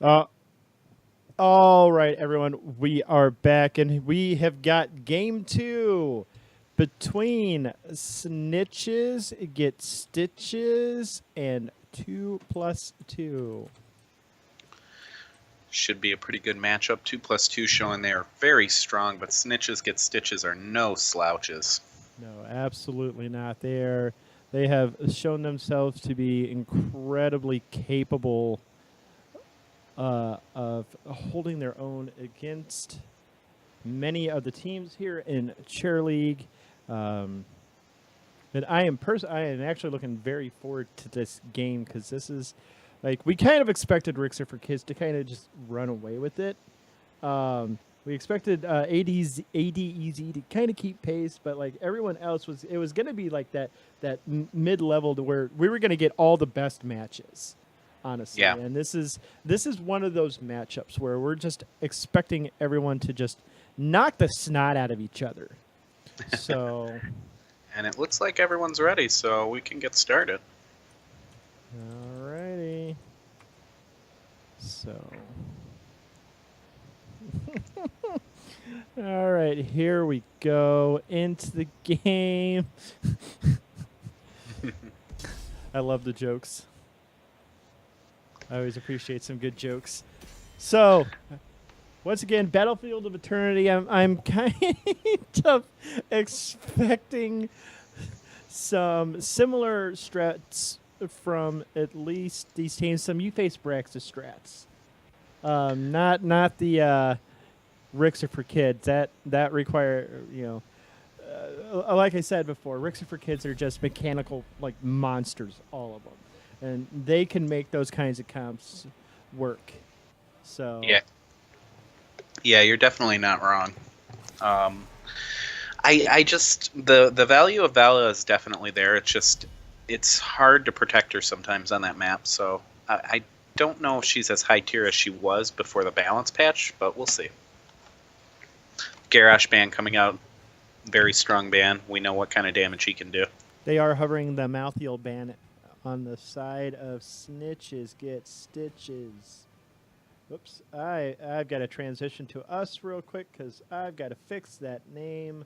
Uh, all right, everyone, we are back, and we have got game two between Snitches Get Stitches and 2+2. Should be a pretty good matchup. 2+2 showing they are very strong, but Snitches Get Stitches are no slouches. No, absolutely not. They have shown themselves to be incredibly capable of holding their own against many of the teams here in Chair League. And I am actually looking very forward to this game because this is like we kind of expected Rixer for Kids to kind of just run away with it. We expected ADEZ to kind of keep pace, but like everyone else was going to be like that mid level to where we were going to get all the best matches, honestly. Yeah. And this is one of those matchups where we're just expecting everyone to just knock the snot out of each other. So. And it looks like everyone's ready, so we can get started. Alrighty. So. All right, here we go into the game. I love the jokes. I always appreciate some good jokes. So, once again, Battlefield of Eternity. I'm kind of expecting some similar strats from at least these teams. Some U-Face Braxis strats. Not the Ricks are for kids. That require like I said before, Ricks are for kids are just mechanical like monsters, all of them, and they can make those kinds of comps work. So Yeah, you're definitely not wrong. I just the value of Vala is definitely there. It's hard to protect her sometimes on that map. So I don't know if she's as high tier as she was before the balance patch, but we'll see. Garrosh ban coming out, very strong ban. We know what kind of damage he can do. they are hovering the Malthiel ban on the side of Snitches Get Stitches. Whoops, I've got to transition to us real quick because I've got to fix that name.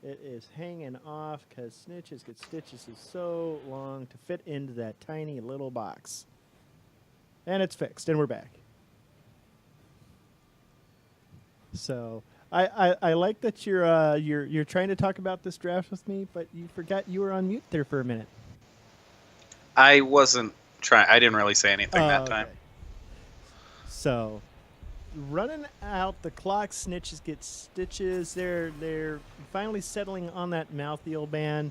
It is hanging off because Snitches Get Stitches is so long to fit into that tiny little box. And it's fixed, and we're back. So I like that you're trying to talk about this draft with me, but you forgot you were on mute there for a minute. I wasn't trying. I didn't really say anything that time. Okay. So, running out the clock, Snitches Get Stitches. They're finally settling on that Malthiel ban,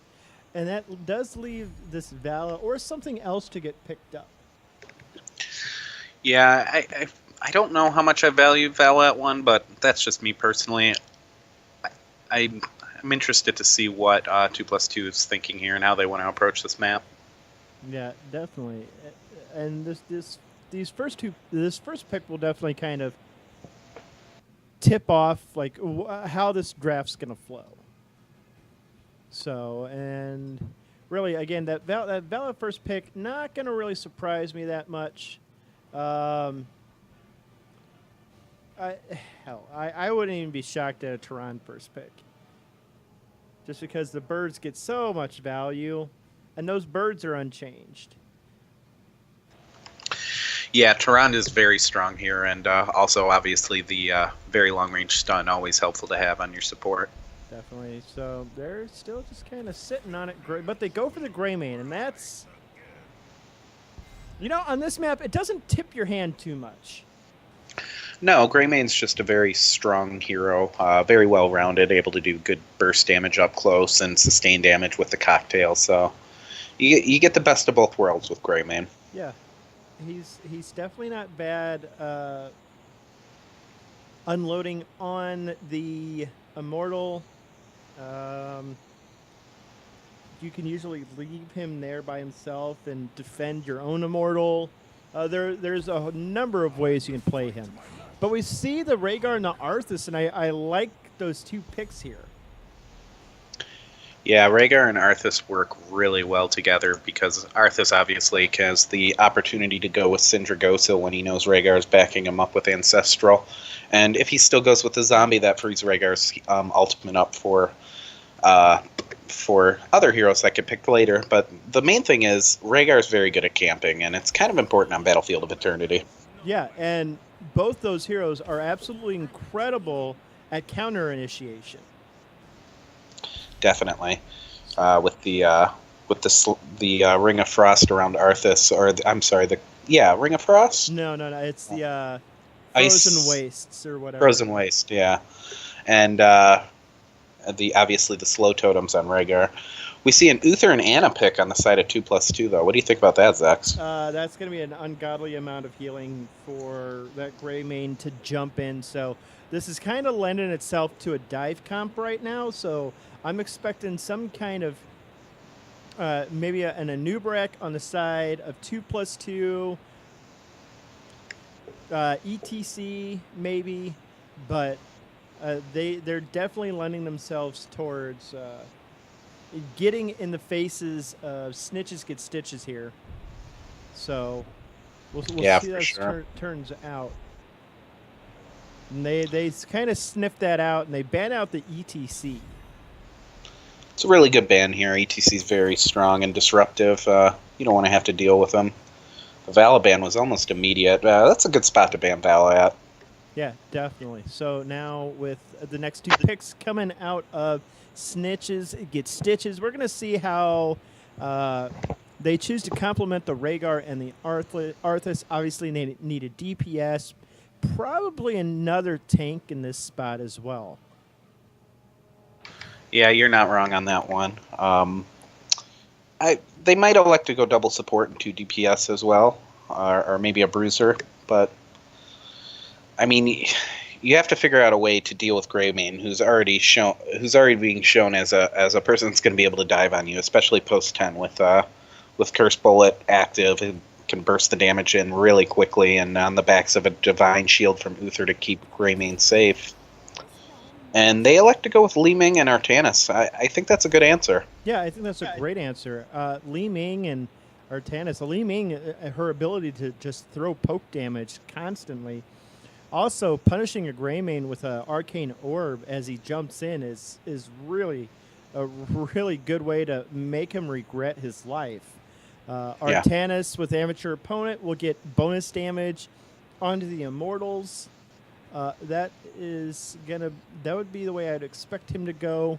and that does leave this Vala or something else to get picked up. Yeah, I don't know how much I value Vala at 1, but that's just me personally. I'm interested to see what 2+2 is thinking here and how they want to approach this map. Yeah, definitely. And this first pick will definitely kind of tip off like how this draft's gonna flow. So, and really, again, that Vala first pick not gonna really surprise me that much. I wouldn't even be shocked at a Tehran first pick, just because the birds get so much value, and those birds are unchanged. Yeah, Tehran is very strong here, and also obviously the very long-range stun, always helpful to have on your support. Definitely. So they're still just kind of sitting on it, but they go for the gray main, and that's, on this map, it doesn't tip your hand too much. No, Greymane's just a very strong hero, very well-rounded, able to do good burst damage up close and sustain damage with the cocktail, so you get the best of both worlds with Greymane. Yeah. He's definitely not bad unloading on the Immortal. You can usually leave him there by himself and defend your own Immortal. There's a number of ways you can play him. But we see the Rhaegar and the Arthas, and I like those two picks here. Yeah, Rhaegar and Arthas work really well together because Arthas obviously has the opportunity to go with Sindragosa when he knows Rhaegar is backing him up with Ancestral. And if he still goes with the zombie, that frees Rhaegar's ultimate up for other heroes that get picked later. But the main thing is Rhaegar is very good at camping, and it's kind of important on Battlefield of Eternity. Yeah, and both those heroes are absolutely incredible at counter initiation. Definitely, with the Ring of Frost around Arthas, or I'm sorry, Ring of Frost, No, it's the Ice Frozen Wastes or whatever. Frozen Waste, yeah, and obviously the slow totems on Rhaegar. We see an Uther and Anna pick on the side of 2+2 though. What do you think about that, Zax? That's going to be an ungodly amount of healing for that gray mane to jump in. So this is kind of lending itself to a dive comp right now. So I'm expecting some kind of maybe an Anubarak on the side of 2+2, ETC maybe, but they're definitely lending themselves towards getting in the faces of snitches get stitches here. So we'll see how this turns out. And they kind of sniffed that out, and they ban out the ETC. It's a really good ban here. ETC is very strong and disruptive. You don't want to have to deal with them. The Vala ban was almost immediate. That's a good spot to ban Vala at. Yeah, definitely. So now with the next two picks coming out of Snitches Get Stitches, we're going to see how they choose to complement the Rhaegar and the Arthas. Obviously, they need a DPS, probably another tank in this spot as well. Yeah, you're not wrong on that one. They might elect to go double support and 2 DPS as well, or maybe a bruiser. But I mean, you have to figure out a way to deal with Greymane, who's already being shown as a person that's going to be able to dive on you, especially post 10 with Curse Bullet active and can burst the damage in really quickly, and on the backs of a Divine Shield from Uther to keep Greymane safe. And they elect to go with Li Ming and Artanis. I think that's a good answer. Yeah, I think that's a great answer. Li Ming and Artanis. Li Ming, her ability to just throw poke damage constantly. Also, punishing a Greymane with an Arcane Orb as he jumps in is really a really good way to make him regret his life. Artanis with Amateur Opponent will get bonus damage onto the Immortals. That would be the way I'd expect him to go.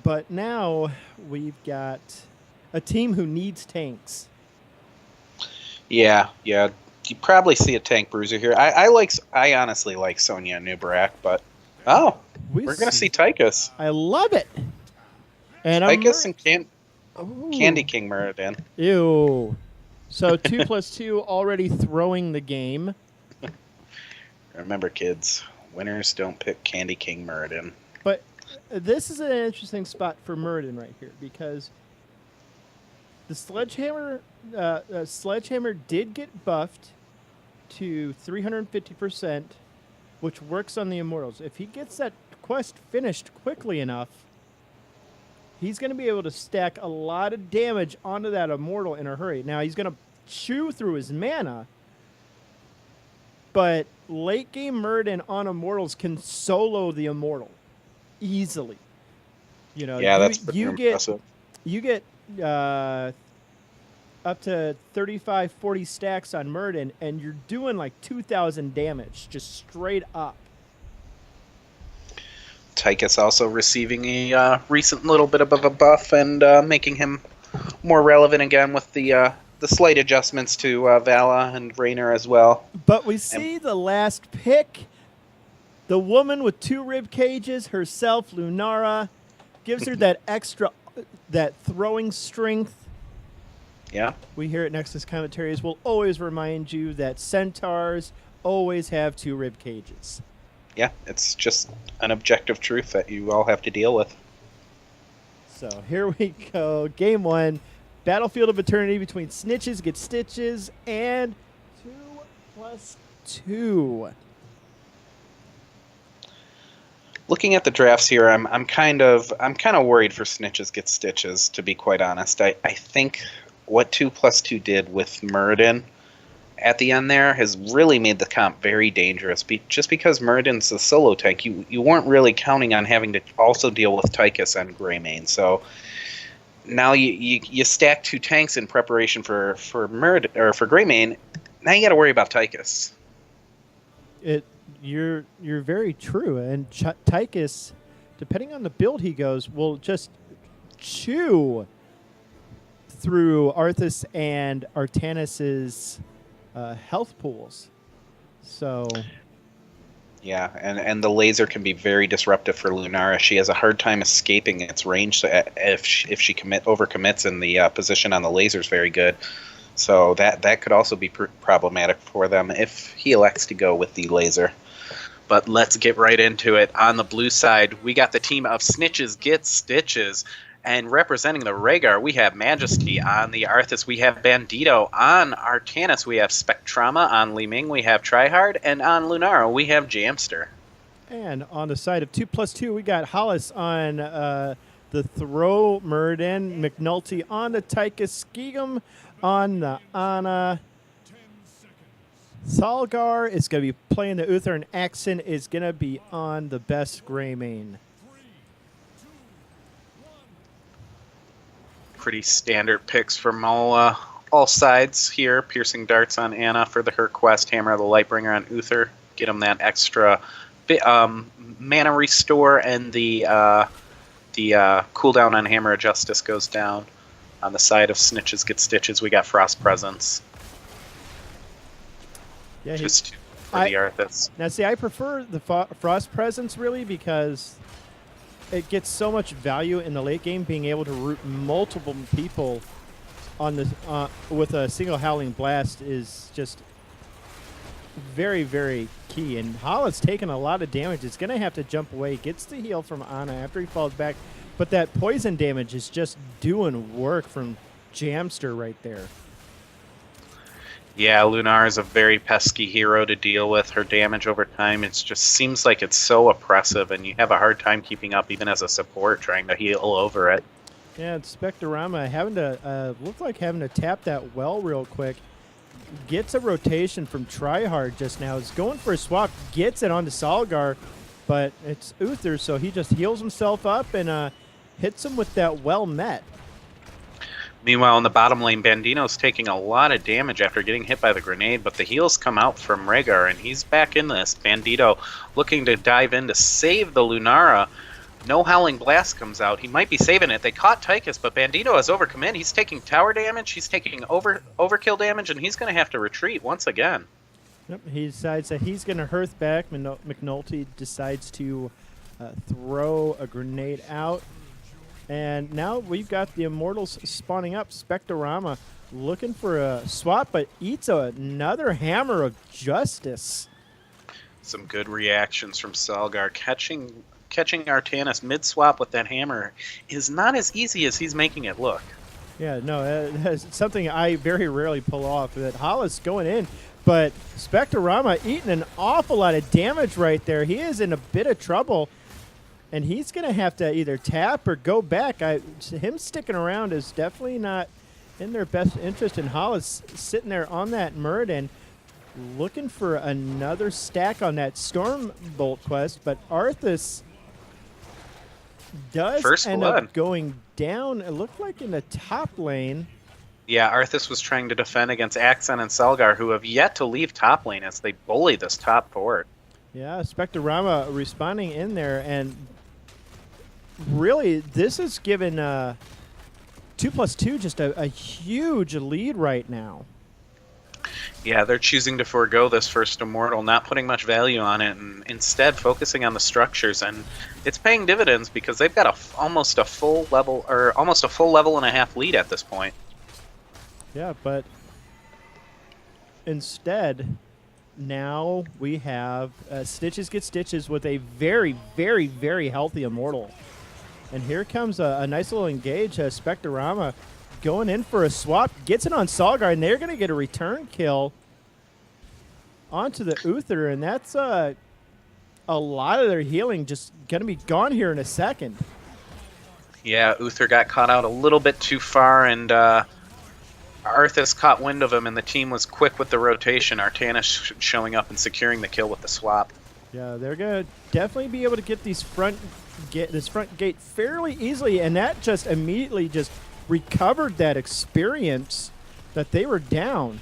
But now we've got a team who needs tanks. Yeah. You probably see a tank bruiser here. I honestly like Sonya and Nubarak, but we're gonna see Tychus. I love it. And Tychus and Candy King Muradin. Ew. So 2+2 already throwing the game. Remember, kids, winners don't pick Candy King Muradin. But this is an interesting spot for Muradin right here, because the Sledgehammer did get buffed to 350%, which works on the Immortals. If he gets that quest finished quickly enough, he's going to be able to stack a lot of damage onto that Immortal in a hurry. Now, he's going to chew through his mana, but late game Muradin on Immortals can solo the Immortal easily. You know, that's pretty impressive. You get up to 35, 40 stacks on Muradin, and you're doing like 2,000 damage just straight up. Tychus also receiving a recent little bit of a buff and making him more relevant again with the slight adjustments to Vala and Raynor as well. But we see the last pick, the woman with 2 rib cages herself, Lunara, gives her that extra, that throwing strength. Yeah. We here at Nexus Commentaries will always remind you that centaurs always have 2 rib cages. Yeah, it's just an objective truth that you all have to deal with. So here we go. Game 1. Battlefield of Eternity between Snitches Get Stitches and 2+2. Looking at the drafts here, I'm kind of worried for Snitches Get Stitches, to be quite honest. I think what 2+2 did with Muradin at the end there has really made the comp very dangerous. Just because Muradin's a solo tank, you weren't really counting on having to also deal with Tychus and Greymane. So now you stack 2 tanks in preparation for Muradin or for Greymane. Now you got to worry about Tychus. You're very true, and Tychus, depending on the build he goes, will just chew through Arthas and Artanis's health pools. So yeah, and the laser can be very disruptive for Lunara. She has a hard time escaping its range if she overcommits, and the position on the laser is very good. So that could also be problematic for them if he elects to go with the laser. But let's get right into it. On the blue side, we got the team of Snitches Get Stitches. And representing the Rhaegar, we have Majesty. On the Arthas, we have Bandito. On Artanis, we have Spectrama. On Li Ming, we have Tryhard. And on Lunara, we have Jamster. And on the side of 2+2, we got Hollis on the Throw Muradin, McNulty on the Tychus, Skegum on the Ana. Salgar is going to be playing the Uther, and Axon is going to be on the best Greymane. Pretty standard picks from all sides here. Piercing Darts on Anna for her quest. Hammer of the Lightbringer on Uther. Get him that extra mana restore, and the cooldown on Hammer of Justice goes down. On the side of Snitches Get Stitches, we got Frost Presence. Yeah, just for the Arthas. Now, see, I prefer the Frost Presence, really, because it gets so much value in the late game, being able to root multiple people on the with a single Howling Blast is just very, very key. And Holland's taking a lot of damage. It's going to have to jump away. Gets the heal from Ana after he falls back. But that poison damage is just doing work from Jamster right there. Yeah, Lunar is a very pesky hero to deal with. Her damage over time, it just seems like it's so oppressive, and you have a hard time keeping up even as a support trying to heal over it. Yeah, it's Spectrama having to look like having to tap that well real quick. Gets a rotation from Tryhard just now. Is going for a swap, gets it onto Salgar, but it's Uther, so he just heals himself up and hits him with that well met. Meanwhile, in the bottom lane, Bandino's taking a lot of damage after getting hit by the grenade, but the heals come out from Rhaegar, and he's back in this. Bandito looking to dive in to save the Lunara. No Howling Blast comes out. He might be saving it. They caught Tychus, but Bandito has overcommit. He's taking tower damage, he's taking overkill damage, and he's going to have to retreat once again. Yep, he decides that he's going to hearth back. McNulty decides to throw a grenade out. And now we've got the Immortals spawning up. Spectrama looking for a swap, but eats another Hammer of Justice. Some good reactions from Salgar. Catching Artanis mid-swap with that hammer is not as easy as he's making it look. Yeah, no, it's something I very rarely pull off. That Hollis going in, but Spectrama eating an awful lot of damage right there. He is in a bit of trouble. And he's going to have to either tap or go back. Him sticking around is definitely not in their best interest. And Hollis sitting there on that Muradin looking for another stack on that Stormbolt quest. But Arthas does end up going down. It looked like in the top lane. Yeah, Arthas was trying to defend against Axon and Salgar, who have yet to leave top lane as they bully this top fort. Yeah, Spectrama responding in there, and really, this is given 2+2 just a huge lead right now. Yeah, they're choosing to forego this first Immortal, not putting much value on it, and instead focusing on the structures. And it's paying dividends because they've got almost a full level and a half lead at this point. Yeah, but instead, now we have Stitches Get Stitches with a very, very, very healthy Immortal. And here comes a nice little engage. Spectrama going in for a swap. Gets it on Salgar, and they're going to get a return kill onto the Uther. And that's a a lot of their healing just going to be gone here in a second. Yeah, Uther got caught out a little bit too far, and Arthas caught wind of him, and the team was quick with the rotation. Artanis showing up and securing the kill with the swap. Yeah, they're going to definitely be able to get this front gate fairly easily, and that just immediately just recovered that experience that they were down.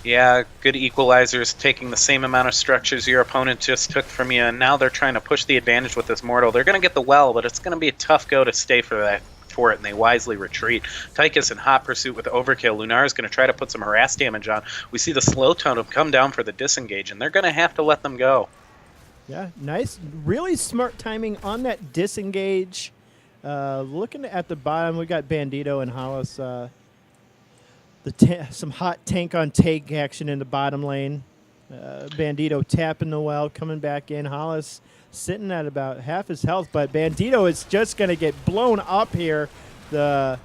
Yeah, good equalizers, taking the same amount of structures your opponent just took from you, and now they're trying to push the advantage with this mortal. They're going to get the well, but it's going to be a tough go to stay for it, and they wisely retreat. Tychus in hot pursuit with overkill. Lunar is going to try to put some harass damage on. We see the slow totem come down for the disengage, and they're going to have to let them go. Yeah, nice, really smart timing on that disengage. Looking at the bottom, we got Bandito and Hollis. Some hot tank on tank action in the bottom lane. Bandito tapping the well, coming back in. Hollis sitting at about half his health, but Bandito is just going to get blown up here. The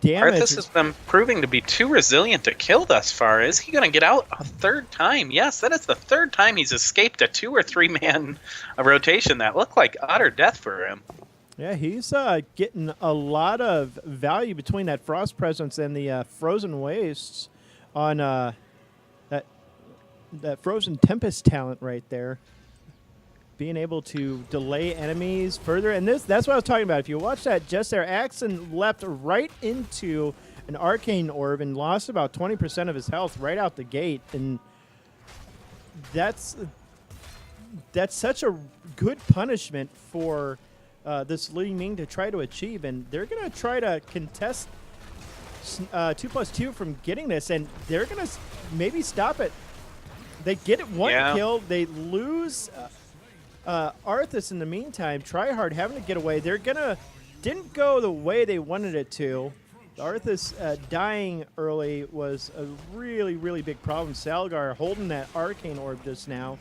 damage. Arthas has been proving to be too resilient to kill thus far. Is he going to get out a third time? Yes, that is the third time he's escaped a 2 or 3 man rotation that looked like utter death for him. Yeah, he's getting a lot of value between that Frost Presence and the Frozen Wastes on that Frozen Tempest talent right there. Being able to delay enemies further. And that's what I was talking about. If you watch that just there, Axon leapt right into an Arcane Orb and lost about 20% of his health right out the gate. And that's such a good punishment for this Li Ming to try to achieve, and they're going to try to contest 2+2 from getting this, and they're going to maybe stop it. They get it one kill, they lose Arthas in the meantime. Tryhard having to get away. They're going to didn't go the way they wanted it to. Arthas dying early was a really, really big problem. Salgar holding that Arcane Orb just now.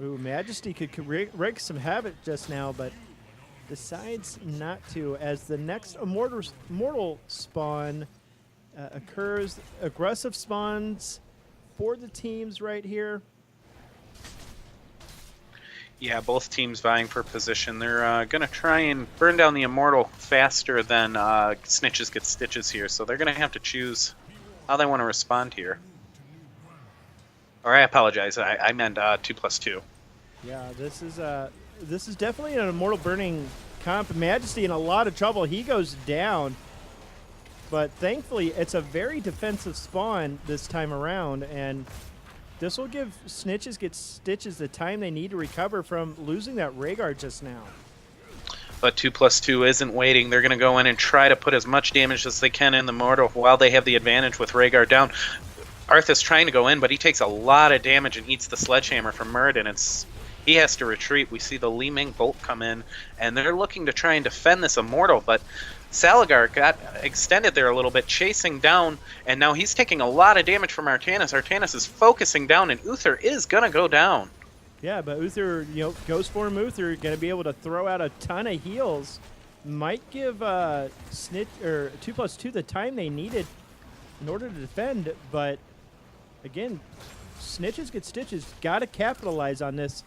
Ooh, Majesty could wreak some havoc just now, but decides not to, as the next mortal spawn occurs. Aggressive spawns for the teams right here. Yeah, both teams vying for position. They're going to try and burn down the Immortal faster than Snitches get Stitches here, so they're going to have to choose how they want to respond here. Or I apologize, I meant 2+2. Yeah, this is definitely an Immortal burning comp. Majesty in a lot of trouble. He goes down, but thankfully it's a very defensive spawn this time around, and this will give Snitches get Stitches the time they need to recover from losing that Rhaegar just now. But 2+2 isn't waiting. They're going to go in and try to put as much damage as they can in the mortal while they have the advantage with Rhaegar down. Arthas trying to go in, but he takes a lot of damage and eats the sledgehammer from Muradin. He has to retreat. We see the Li Ming bolt come in, and they're looking to try and defend this Immortal, but Salgar got extended there a little bit, chasing down, and now he's taking a lot of damage from Artanis. Artanis is focusing down, and Uther is going to go down. Yeah, but Uther, goes for him. Uther going to be able to throw out a ton of heals. Might give Snitch or 2+2 the time they needed in order to defend, but again, Snitches get Stitches. Got to capitalize on this.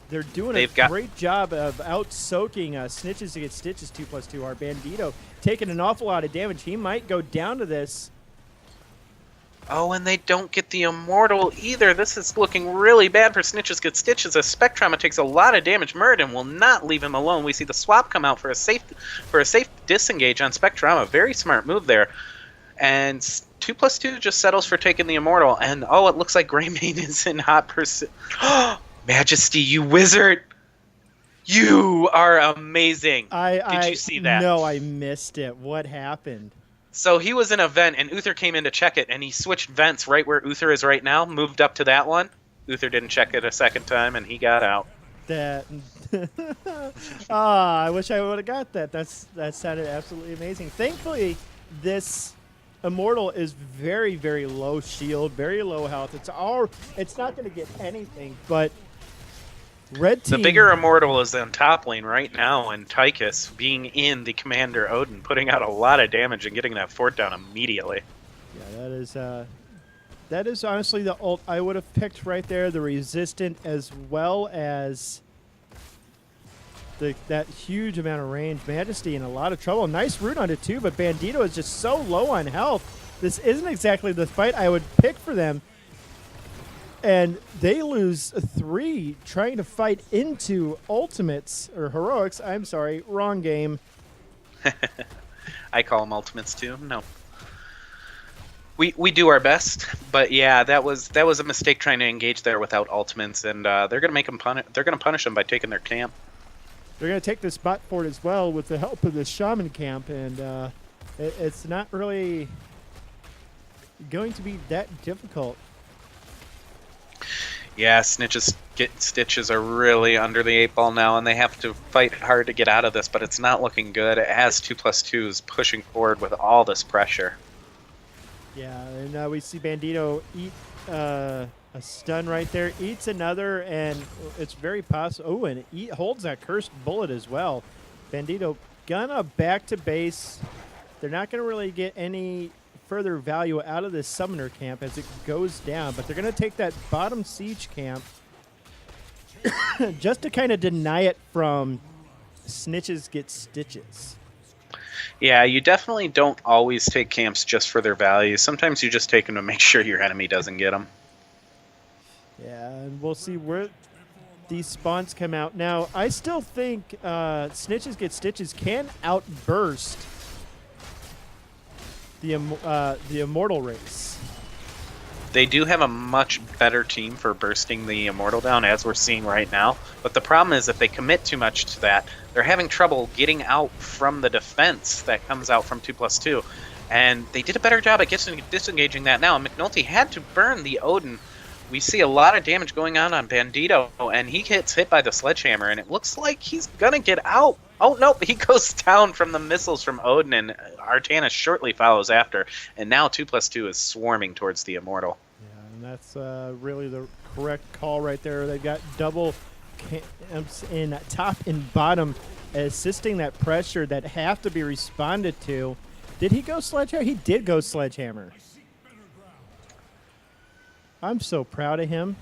They're doing a great job of out-soaking Snitches to get Stitches 2+2. Our Bandito taking an awful lot of damage. He might go down to this. Oh, and they don't get the Immortal either. This is looking really bad for Snitches get Stitches. As Spectrama takes a lot of damage, Muradin will not leave him alone. We see the swap come out for a safe disengage on Spectrama. Very smart move there. And 2+2 just settles for taking the Immortal. And oh, it looks like Greymane is in hot pursuit. Majesty, you wizard! You are amazing. Did you see that? No, I missed it. What happened? So he was in a vent, and Uther came in to check it, and he switched vents right where Uther is right now, moved up to that one. Uther didn't check it a second time, and he got out. That. I wish I would have got that. That sounded absolutely amazing. Thankfully, this Immortal is very, very low shield, very low health. It's not going to get anything, but Red Team. The bigger Immortal is in top lane right now, and Tychus being in the Commander Odin, putting out a lot of damage and getting that fort down immediately. Yeah, that is That is honestly the ult I would have picked right there. The resistant as well as that huge amount of range. Majesty in a lot of trouble. Nice root on it too, but Bandito is just so low on health. This isn't exactly the fight I would pick for them. And they lose 3 trying to fight into ultimates, or heroics. I'm sorry, wrong game. I call them ultimates too. No. We do our best, but yeah, that was a mistake trying to engage there without ultimates, and they're gonna make them they're gonna punish them by taking their camp. They're going to take this bot fort as well with the help of this shaman camp, and it's not really going to be that difficult. Yeah, Stitches are really under the 8 ball now, and they have to fight hard to get out of this, but it's not looking good as 2+2 pushing forward with all this pressure. Yeah, and we see Bandito eat a stun right there, eats another, and it's very possible. Oh, and holds that cursed bullet as well. Bandito gonna back to base. They're not gonna really get any further value out of this summoner camp as it goes down, but they're gonna take that bottom siege camp just to kind of deny it from snitches get stitches. Yeah, you definitely don't always take camps just for their value. Sometimes you just take them to make sure your enemy doesn't get them. Yeah, and we'll see where these spawns come out. Now, I still think Snitches Get Stitches can outburst the Immortal race. They do have a much better team for bursting the Immortal down, as we're seeing right now. But the problem is if they commit too much to that, they're having trouble getting out from the defense that comes out from 2+2. And they did a better job at disengaging that now. McNulty had to burn the Odin. We see a lot of damage going on Bandito, and he gets hit by the sledgehammer, and it looks like he's gonna get out. Oh, nope, he goes down from the missiles from Odin, and Artanis shortly follows after, and now 2+2 is swarming towards the Immortal. Yeah, and that's really the correct call right there. They've got double camps in top and bottom, assisting that pressure that have to be responded to. Did he go sledgehammer? He did go sledgehammer. I'm so proud of him.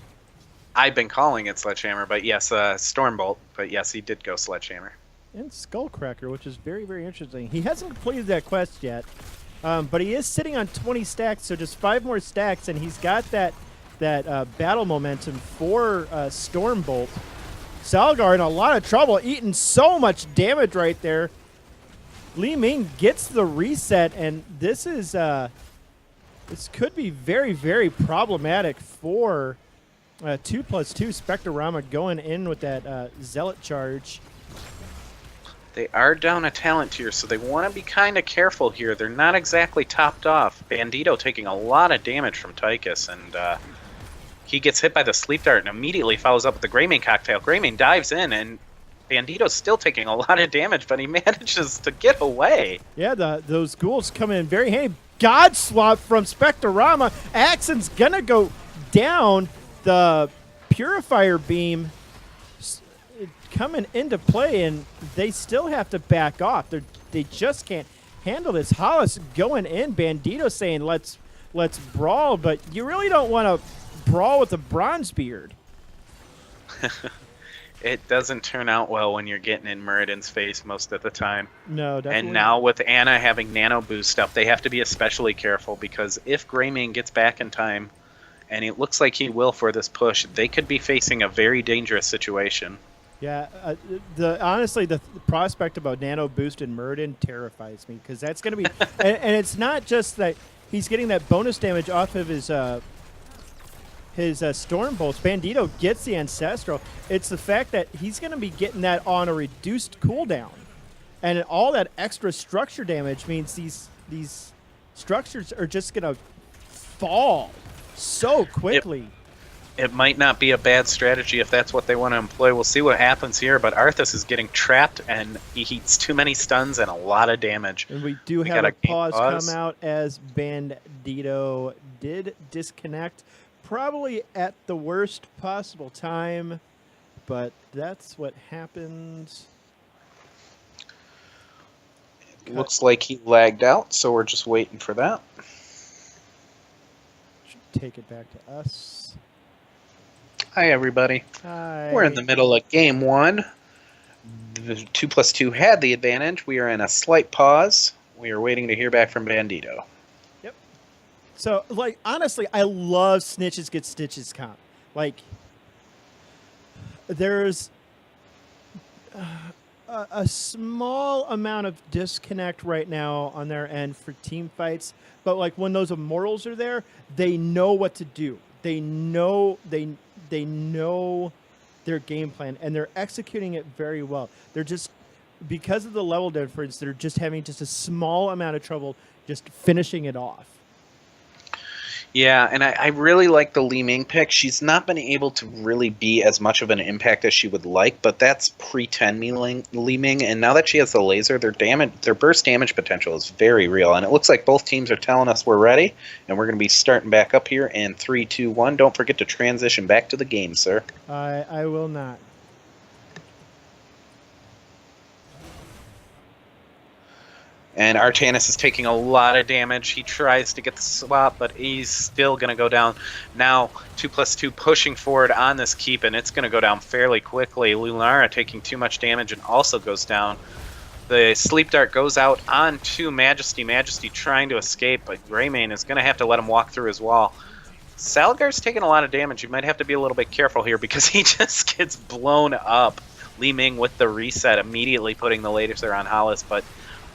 I've been calling it Sledgehammer, but yes, Stormbolt. But yes, he did go Sledgehammer. And Skullcracker, which is very, very interesting. He hasn't completed that quest yet, but he is sitting on 20 stacks, so just 5 more stacks, and he's got that battle momentum for Stormbolt. Salgar in a lot of trouble, eating so much damage right there. Li Ming gets the reset, and this is this could be very, very problematic for 2+2 Spectrorama going in with that Zealot charge. They are down a talent tier, so they want to be kind of careful here. They're not exactly topped off. Bandito taking a lot of damage from Tychus, and he gets hit by the sleep dart and immediately follows up with the Greymane cocktail. Greymane dives in, and Bandito's still taking a lot of damage, but he manages to get away. Yeah, those ghouls come in very handy. God swap from Spectrorama. Axon's gonna go down. The Purifier Beam coming into play, and they still have to back off. They just can't handle this. Hollis going in. Bandito saying, let's brawl, but you really don't want to brawl with a Bronzebeard. It doesn't turn out well when you're getting in Muradin's face most of the time. No, definitely. And now with Anna having nano boost up, they have to be especially careful, because if Greymane gets back in time, and it looks like he will for this push, they could be facing a very dangerous situation. Yeah, honestly, the prospect about nano boost in Muradin terrifies me, because that's going to be, and it's not just that he's getting that bonus damage off of his Storm Bolts. Bandito gets the Ancestral. It's the fact that he's going to be getting that on a reduced cooldown. And all that extra structure damage means these structures are just going to fall so quickly. It might not be a bad strategy if that's what they want to employ. We'll see what happens here, but Arthas is getting trapped, and he eats too many stuns and a lot of damage. And we do have a pause come out as Bandito did disconnect. Probably at the worst possible time, but that's what happens. Looks like he lagged out, so we're just waiting for that. take it back to us. Hi, everybody. Hi. We're in the middle of game 1. The 2+2 had the advantage. We are in a slight pause. We are waiting to hear back from Bandito. Yep. So, like, honestly, I love Snitches Get Stitches comp. Like, there's a small amount of disconnect right now on their end for team fights, but like when those immortals are there, they know what to do. They know their game plan, and they're executing it very well. They're just, because of the level difference, they're just having just a small amount of trouble just finishing it off. Yeah, and I really like the Li Ming pick. She's not been able to really be as much of an impact as she would like, but that's pre-10 Li Ming, and now that she has the laser, their burst damage potential is very real, and it looks like both teams are telling us we're ready, and we're going to be starting back up here in 3, 2, 1. Don't forget to transition back to the game, sir. I will not. And Artanis is taking a lot of damage. He tries to get the swap, but he's still going to go down. Now, 2+2 pushing forward on this keep, and it's going to go down fairly quickly. Lunara taking too much damage and also goes down. The Sleep Dart goes out onto Majesty. Majesty trying to escape, but Greymane is going to have to let him walk through his wall. Salgar's taking a lot of damage. You might have to be a little bit careful here because he just gets blown up. Li Ming with the reset, immediately putting the laser on Hollis, but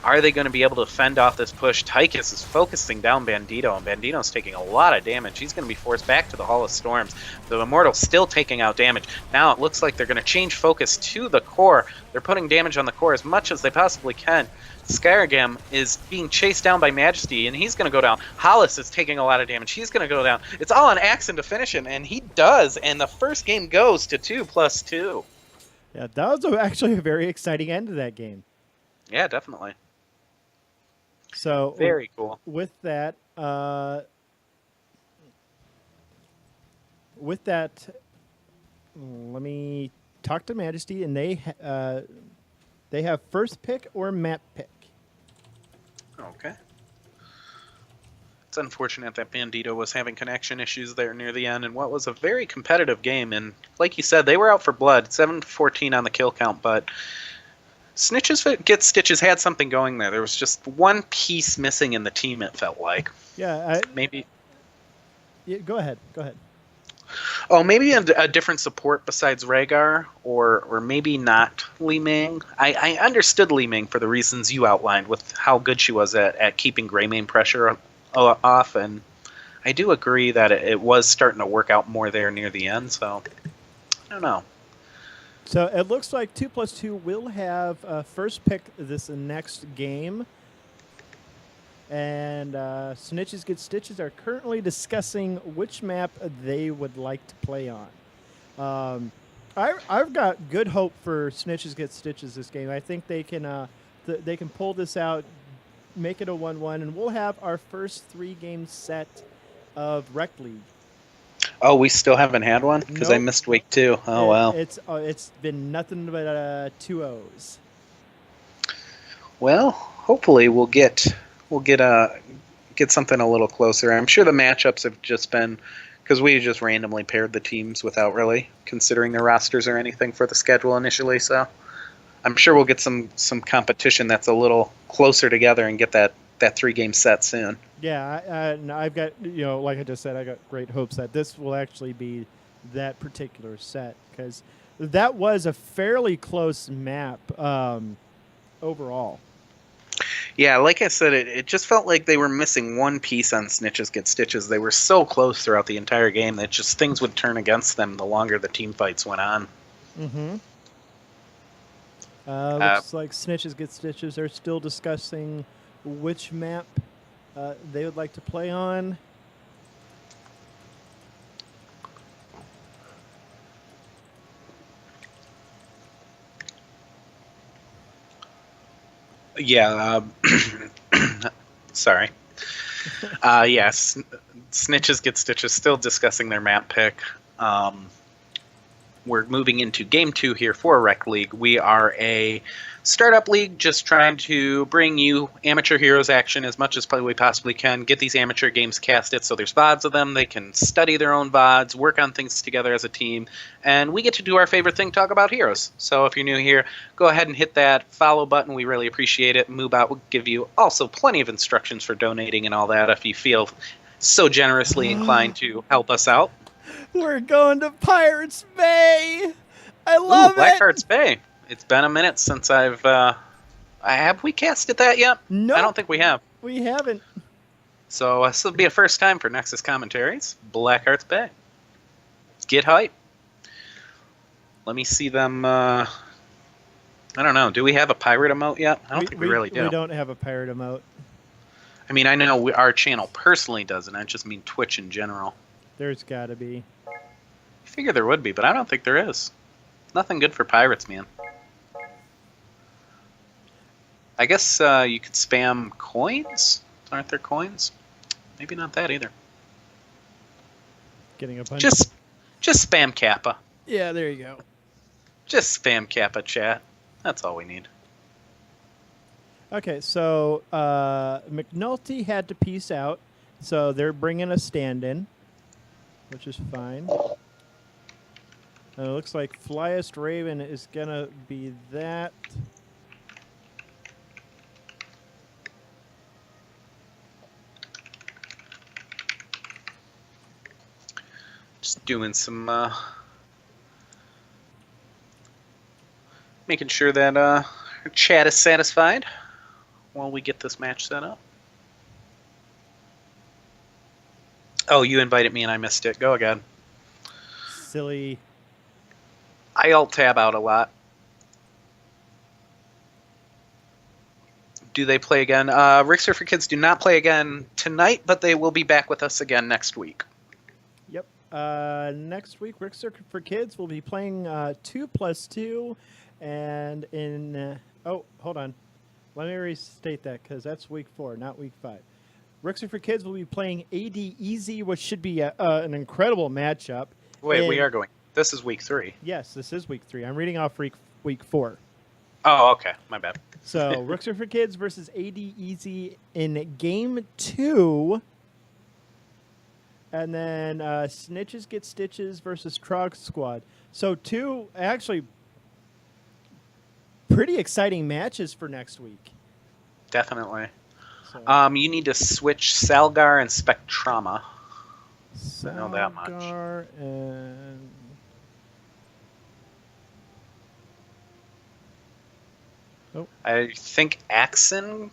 are they going to be able to fend off this push? Tychus is focusing down Bandito, and Bandito's taking a lot of damage. He's going to be forced back to the Hall of Storms. The Immortal's still taking out damage. Now it looks like they're going to change focus to the core. They're putting damage on the core as much as they possibly can. Skyrgam is being chased down by Majesty, and he's going to go down. Hollis is taking a lot of damage. He's going to go down. It's all on Axon to finish him, and he does, and the first game goes to 2+2. Yeah, that was actually a very exciting end to that game. Yeah, definitely. So very cool. With that, let me talk to Majesty, and they have first pick or map pick. Okay. It's unfortunate that Bandito was having connection issues there near the end in what was a very competitive game. And like you said, they were out for blood, 7-14 on the kill count, but Snitches Get Stitches had something going there. There was just one piece missing in the team, it felt like. Yeah, maybe. Yeah, go ahead. Oh, maybe a different support besides Rhaegar, or maybe not Li Ming. I understood Li Ming for the reasons you outlined with how good she was at keeping Greymane pressure off, and I do agree that it was starting to work out more there near the end, so I don't know. So it looks like 2+2 will have first pick this next game. And Snitches Get Stitches are currently discussing which map they would like to play on. I've got good hope for Snitches Get Stitches this game. I think they can pull this out, make it a 1-1, and we'll have our first 3-game set of Rekt League. Oh, we still haven't had one? Because nope. I missed week 2. Oh, wow. It's been nothing but 2-0s. Well, hopefully we'll get something a little closer. I'm sure the matchups have just been because we just randomly paired the teams without really considering their rosters or anything for the schedule initially. So I'm sure we'll get some competition that's a little closer together and get that 3-game set soon. Yeah, I've got, like I just said, I got great hopes that this will actually be that particular set, because that was a fairly close map overall. Yeah, like I said, it just felt like they were missing one piece on Snitches Get Stitches. They were so close throughout the entire game that just things would turn against them the longer the team fights went on. Mm-hmm. Looks like Snitches Get Stitches are still discussing which map they would like to play on. Yeah, sorry. Yes, Snitches Get Stitches still discussing their map pick. we're moving into Game 2 here for Rekt League. We are a startup league just trying to bring you amateur heroes action as much as we possibly can. Get these amateur games casted so there's VODs of them. They can study their own VODs, work on things together as a team, and we get to do our favorite thing, talk about heroes. So if you're new here, go ahead and hit that follow button. We really appreciate it. Moobot will give you also plenty of instructions for donating and all that if you feel so generously inclined to help us out. We're going to Pirates Bay. I love it. Blackheart's Bay. It's been a minute since have we casted that yet? No, I don't think we have. We haven't. So this will be a first time for Nexus commentaries. Blackheart's Bay. Get hype. Let me see them. I don't know. Do we have a pirate emote yet? I don't think we really do. We don't have a pirate emote. I mean, I know our channel personally doesn't. I just mean Twitch in general. There's got to be. I figure there would be, but I don't think there is. Nothing good for pirates, man. I guess you could spam coins. Aren't there coins? Maybe not that either. Getting a bunch. Just spam Kappa. Yeah, there you go. Just spam Kappa chat. That's all we need. Okay, so McNulty had to peace out, so they're bringing a stand-in, which is fine. It looks like Flyest Raven is gonna be that. Just doing some making sure that our chat is satisfied while we get this match set up. Oh, you invited me and I missed it. Go again. Silly. I alt tab out a lot. Do they play again? Rixer for Kids do not play again tonight, but they will be back with us again next week. Yep. Next week, Rixer for Kids will be playing 2+2, and in oh, hold on. Let me restate that because that's week 4, not week 5. Rixer for Kids will be playing AD Easy, which should be an incredible matchup. Wait, we are going. This is week 3. Yes, this is week 3. I'm reading off week 4. Oh, okay. My bad. So, Rixer for Kids versus AD Easy in Game 2. And then Snitches Get Stitches versus Trog Squad. So, 2 actually pretty exciting matches for next week. Definitely. So, you need to switch Salgar and Spectrama. I know that much. Salgar and I think Axon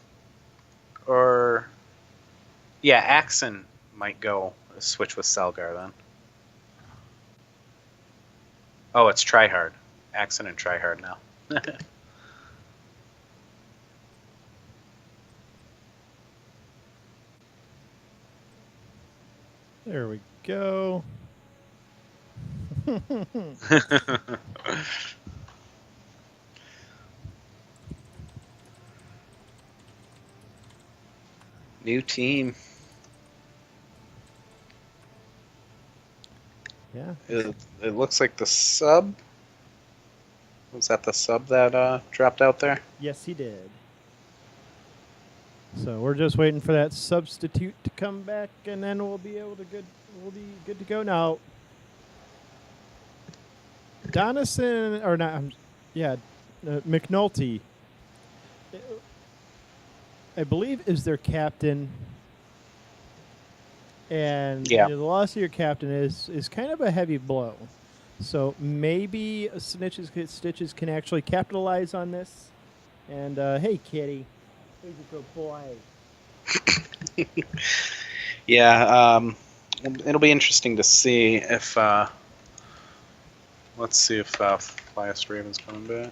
or yeah, Axon might go switch with Salgar then. Oh, it's Tryhard. Axon and Tryhard now. there we go. New team. Yeah. It looks like the sub. Was that the sub that dropped out there? Yes, he did. So we're just waiting for that substitute to come back, and then we'll be good to go now. Donison or not? McNulty, I believe, is their captain, and yeah, the loss of your captain is kind of a heavy blow. So maybe Snitches Get Stitches can actually capitalize on this. And hey, Kitty, he's a good boy. Yeah, it'll be interesting to see if. Let's see if Flyest Raven's coming back.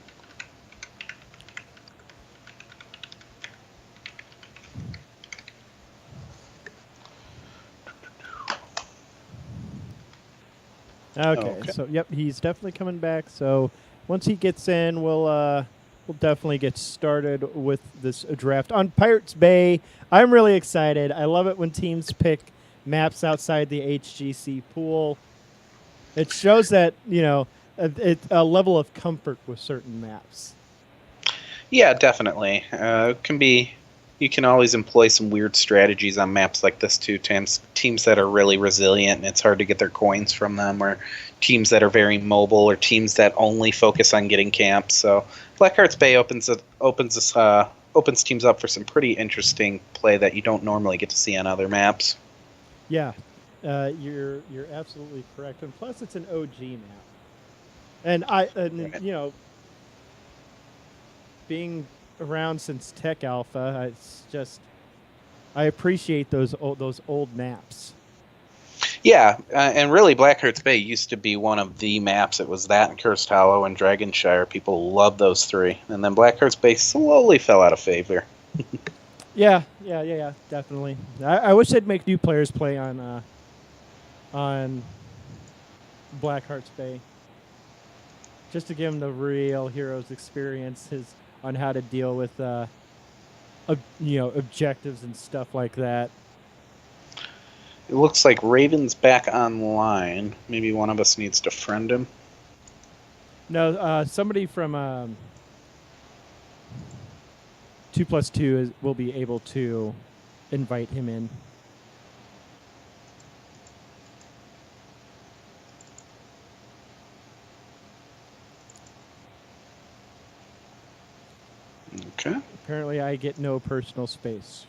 Okay, so yep, he's definitely coming back. So once he gets in, we'll definitely get started with this draft on Pirates Bay. I'm really excited. I love it when teams pick maps outside the HGC pool. It shows that a level of comfort with certain maps. Yeah, definitely. It can be. You can always employ some weird strategies on maps like this too. Teams that are really resilient and it's hard to get their coins from them, or teams that are very mobile, or teams that only focus on getting camps. So Blackheart's Bay opens teams up for some pretty interesting play that you don't normally get to see on other maps. Yeah, you're absolutely correct, and plus it's an OG map, and Right. being around since Tech Alpha, it's just I appreciate those old maps. Yeah, and really, Blackheart's Bay used to be one of the maps. It was that and Cursed Hollow and Dragonshire. People loved those three. And then Blackheart's Bay slowly fell out of favor. Yeah, definitely. I wish they'd make new players play on Blackheart's Bay, just to give them the real heroes experiences on how to deal with objectives and stuff like that. It looks like Raven's back online. Maybe one of us needs to friend him. No, somebody from 2+2 will be able to invite him in. Okay. Apparently, I get no personal space.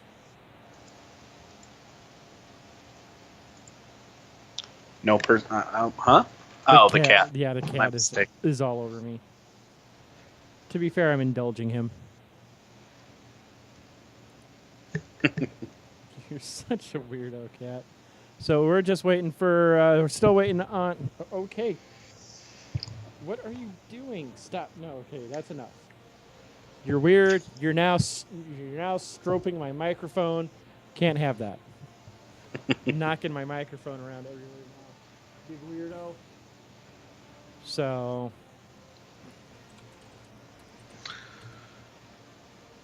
No person. Huh? Oh, the cat. Yeah, the My cat mistake. is all over me. To be fair, I'm indulging him. You're such a weirdo, cat. So we're just waiting for. We're still waiting on. Okay. What are you doing? Stop. No. Okay, that's enough. You're weird. You're now stroking my microphone. Can't have that. Knocking my microphone around everywhere now. Big weirdo. So,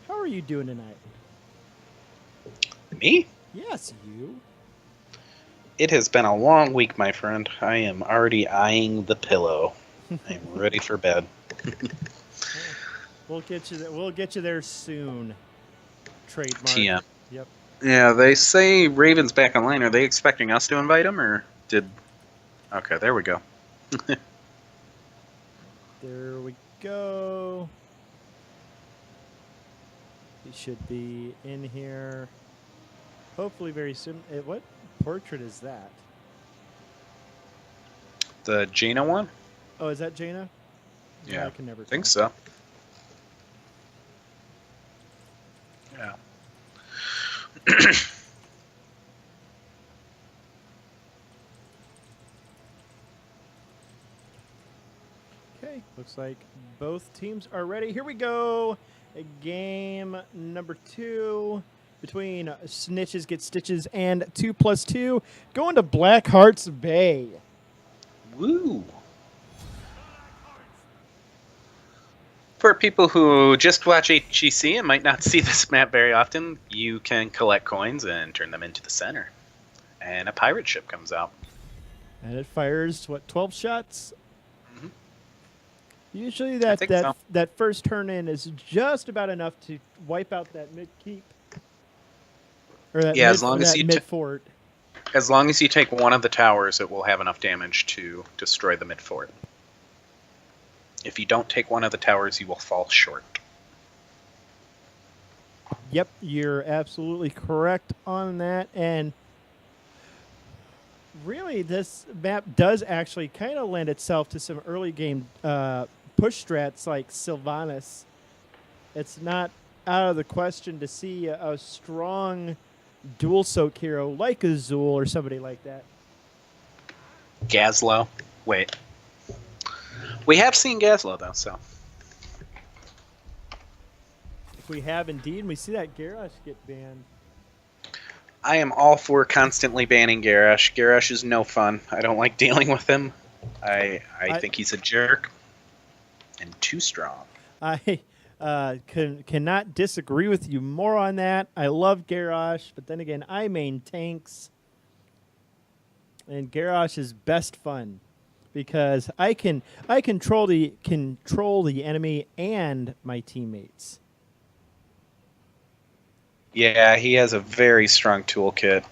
how are you doing tonight? Me? Yes, you. It has been a long week, my friend. I am already eyeing the pillow. I'm ready for bed. We'll get you there. We'll get you there soon. Trademark. TM. Yep. Yeah, they say Raven's back online. Are they expecting us to invite him, or did? Okay, there we go. There we go. He should be in here. Hopefully very soon. What portrait is that? The Jaina one? Oh, is that Jaina? Yeah, I can never think tell. so. Yeah. Okay, looks like both teams are ready. Here we go. Game number 2 between Snitches Get Stitches and 2+2. Going to Blackheart's Bay. Woo! For people who just watch HGC and might not see this map very often, you can collect coins and turn them into the center. And a pirate ship comes out. And it fires, 12 shots? Mm-hmm. Usually so. that first turn in is just about enough to wipe out that mid keep. Or that Yeah, as long as you mid fort. As long as you take one of the towers, it will have enough damage to destroy the mid fort. If you don't take one of the towers, you will fall short. Yep, you're absolutely correct on that. And really, this map does actually kind of lend itself to some early game push strats like Sylvanas. It's not out of the question to see a strong dual soak hero like Azul or somebody like that. Gazlowe. Wait. We have seen Gazlowe, though, so. If we have indeed, and we see that Garrosh get banned. I am all for constantly banning Garrosh. Garrosh is no fun. I don't like dealing with him. I think he's a jerk and too strong. I cannot disagree with you more on that. I love Garrosh, but then again, I main tanks, and Garrosh is best fun. because I control the enemy and my teammates. Yeah, he has a very strong toolkit.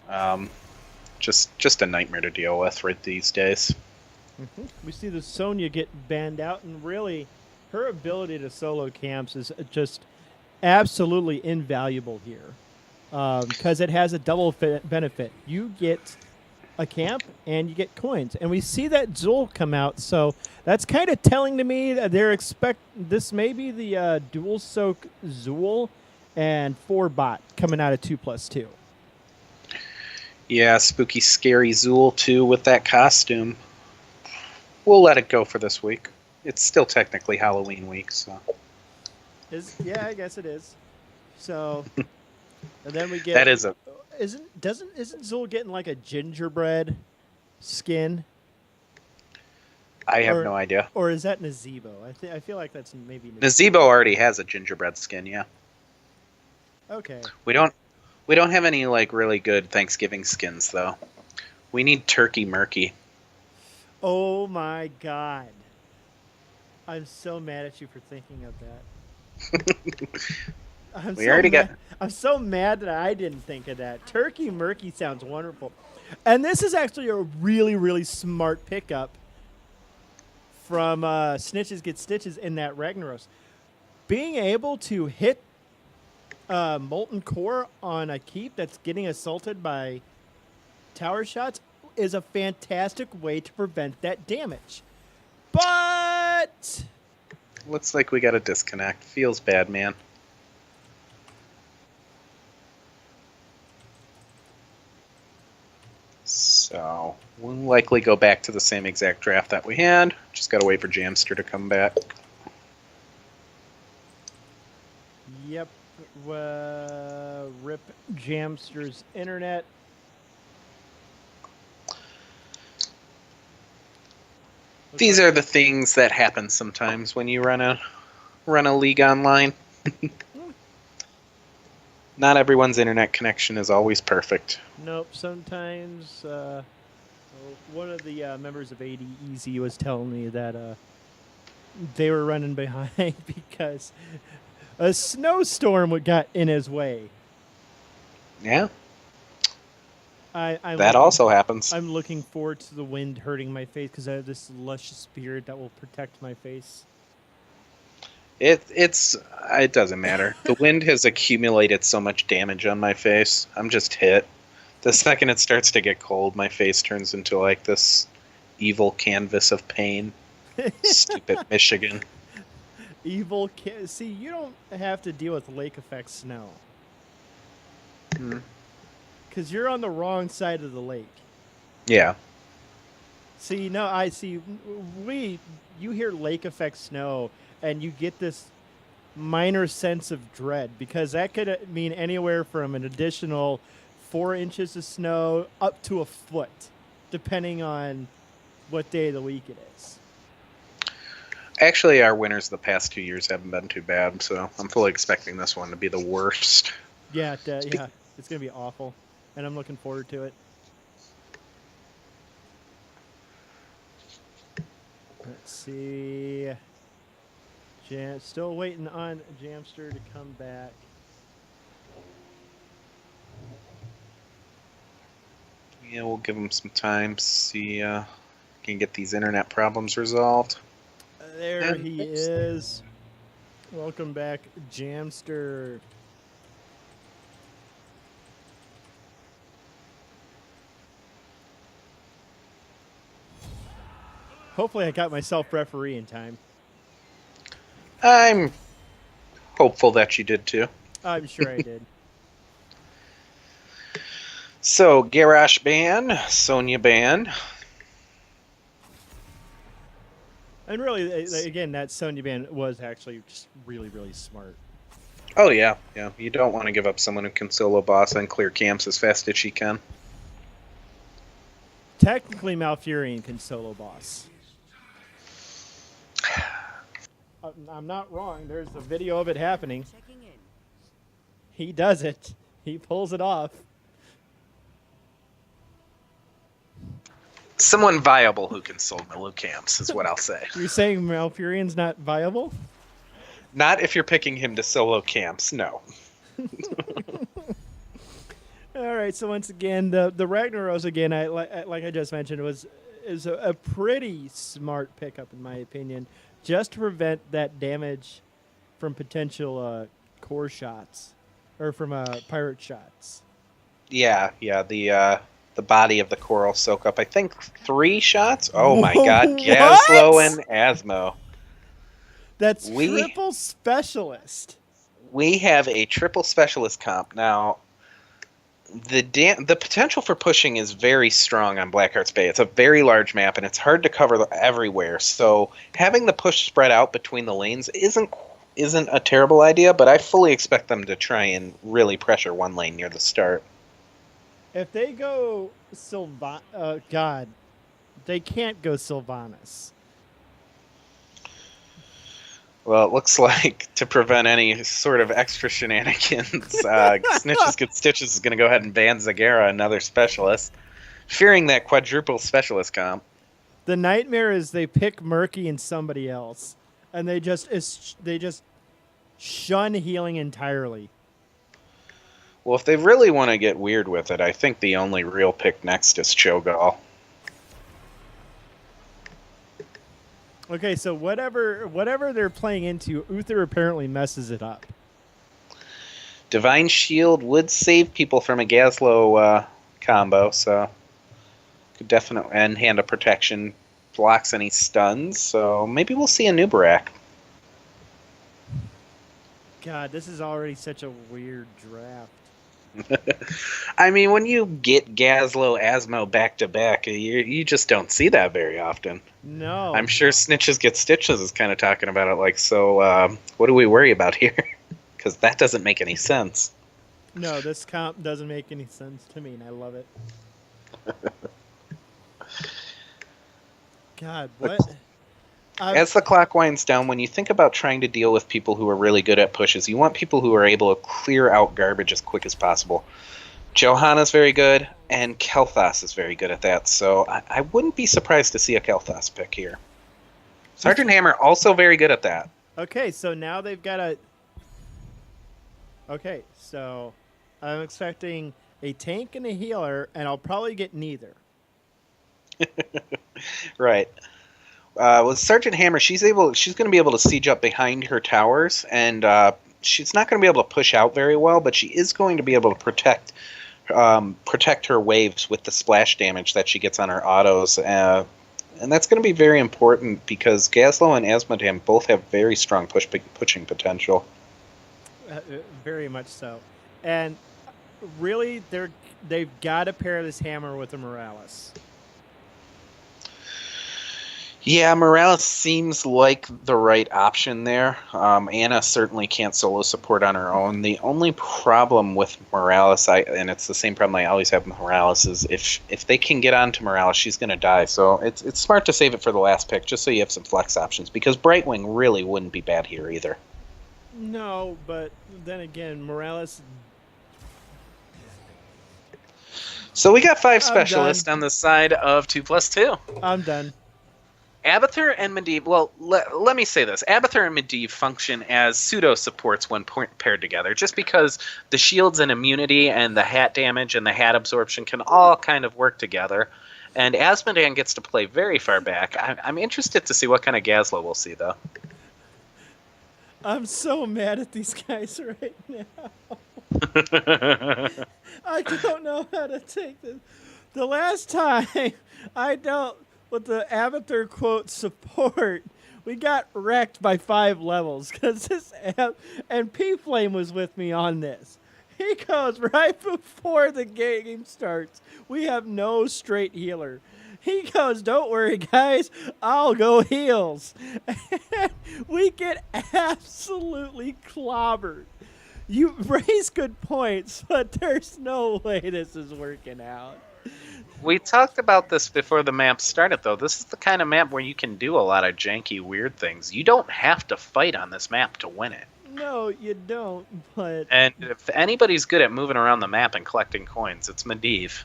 Just a nightmare to deal with right these days. We see the Sonya get banned out, and really, her ability to solo camps is just absolutely invaluable here because it has a double benefit. You get a camp and you get coins, and we see that Zool come out, so that's kind of telling to me that they're this may be the dual soak Zool and 4 bot coming out of 2+2. Yeah, spooky, scary Zool too with that costume. We'll let it go for this week. It's still technically Halloween week, so. Yeah, I guess it is. So, and then we get That is a. isn't Zool getting like a gingerbread skin? I have no idea. Or is that Nazebo? I feel like that's maybe Nazebo already has a gingerbread skin, yeah. Okay. We don't have any like really good Thanksgiving skins though. We need Turkey Murky. Oh my god. I'm so mad at you for thinking of that. I'm so mad that I didn't think of that. Turkey Murky sounds wonderful. And this is actually a really, really smart pickup from Snitches Get Stitches in that Ragnaros. Being able to hit Molten Core on a keep that's getting assaulted by tower shots is a fantastic way to prevent that damage. But looks like we got a disconnect. Feels bad, man. So we'll likely go back to the same exact draft that we had. Just gotta wait for Jamster to come back. Yep. Rip Jamster's internet. These are the things that happen sometimes when you run a league online. Not everyone's internet connection is always perfect. Nope. Sometimes one of the members of ADEZ was telling me that they were running behind because a snowstorm got in his way. Yeah. I'm that also happens. I'm looking forward to the wind hurting my face because I have this luscious beard that will protect my face. It doesn't matter. The wind has accumulated so much damage on my face. I'm just hit. The second it starts to get cold, my face turns into like this evil canvas of pain. Stupid Michigan. See, you don't have to deal with lake effect snow. Because you're on the wrong side of the lake. Yeah. See, no, I see. You hear lake effect snow, and you get this minor sense of dread because that could mean anywhere from an additional 4 inches of snow up to a foot, depending on what day of the week it is. Actually, our winters the past 2 years haven't been too bad, so I'm fully expecting this one to be the worst. Yeah, it's gonna be awful, and I'm looking forward to it. Let's see. Still waiting on Jamster to come back. Yeah, we'll give him some time. See, can get these internet problems resolved. There he is. Welcome back, Jamster. Hopefully I got myself referee in time. I'm hopeful that you did too. I'm sure I did. So, Garrosh ban, Sonya ban. And really, again, that Sonya ban was actually just really, really smart. Oh, yeah. Yeah. You don't want to give up someone who can solo boss and clear camps as fast as she can. Technically, Malfurion can solo boss. I'm not wrong. There's a video of it happening. He does it. He pulls it off. Someone viable who can solo camps is what I'll say. You're saying Malfurion's not viable? Not if you're picking him to solo camps, no. All right, so once again, the Ragnaros again, like I just mentioned, is a pretty smart pickup in my opinion, just to prevent that damage from potential core shots or from pirate shots. Yeah, the body of the coral soak up, I think, 3 shots. Oh my god, Gaslo and Asmo. That's triple specialist. We have a triple specialist comp now. The potential for pushing is very strong on Blackheart's Bay. It's a very large map, and it's hard to cover everywhere. So having the push spread out between the lanes isn't a terrible idea, but I fully expect them to try and really pressure one lane near the start. If they go God, they can't go Sylvanas. Well, it looks like to prevent any sort of extra shenanigans, Snitches Get Stitches is going to go ahead and ban Zagara, another specialist, fearing that quadruple specialist comp. The nightmare is they pick Murky and somebody else, and they just shun healing entirely. Well, if they really want to get weird with it, I think the only real pick next is Cho'Gall. Okay, so whatever they're playing into, Uther apparently messes it up. Divine Shield would save people from a Gaslo combo, so could definitely, and Hand of Protection blocks any stuns, so maybe we'll see a new Barak. God, this is already such a weird draft. I mean, when you get Gaslo, Asmo back-to-back, you just don't see that very often. No. I'm sure Snitches Get Stitches is kind of talking about it like, so what do we worry about here? Because that doesn't make any sense. No, this comp doesn't make any sense to me, and I love it. God, what? As the clock winds down, when you think about trying to deal with people who are really good at pushes, you want people who are able to clear out garbage as quick as possible. Johanna's very good, and Kel'Thas is very good at that, so I wouldn't be surprised to see a Kel'Thas pick here. Sergeant Hammer also very good at that. Okay, so now they've got a... Okay, so I'm expecting a tank and a healer, and I'll probably get neither. Right. With Sergeant Hammer, she's going to be able to siege up behind her towers, and she's not going to be able to push out very well, but she is going to be able to protect her waves with the splash damage that she gets on her autos, and that's going to be very important because Gaslo and Asmodam both have very strong pushing potential. Very much so, and really, they've got to pair this hammer with a Morales. Yeah, Morales seems like the right option there. Anna certainly can't solo support on her own. The only problem with Morales, and it's the same problem I always have with Morales, is if they can get onto Morales, she's going to die. So it's smart to save it for the last pick, just so you have some flex options, because Brightwing really wouldn't be bad here either. No, but then again, Morales... So we got 5 specialists on the side of 2+2. I'm done. Abathur and Medivh, well, let me say this. Abathur and Medivh function as pseudo-supports when paired together, just because the shields and immunity and the hat damage and the hat absorption can all kind of work together. And Asmodan gets to play very far back. I'm interested to see what kind of Gaslo we'll see, though. I'm so mad at these guys right now. I don't know how to take this. The last time I dealt with the Abathur quote support, we got wrecked by 5 levels because and P Flame was with me on this. He goes right before the game starts. We have no straight healer. He goes, "Don't worry, guys. I'll go heals." And we get absolutely clobbered. You raise good points, but there's no way this is working out. We talked about this before the map started, though. This is the kind of map where you can do a lot of janky, weird things. You don't have to fight on this map to win it. No, you don't, but... And if anybody's good at moving around the map and collecting coins, it's Medivh.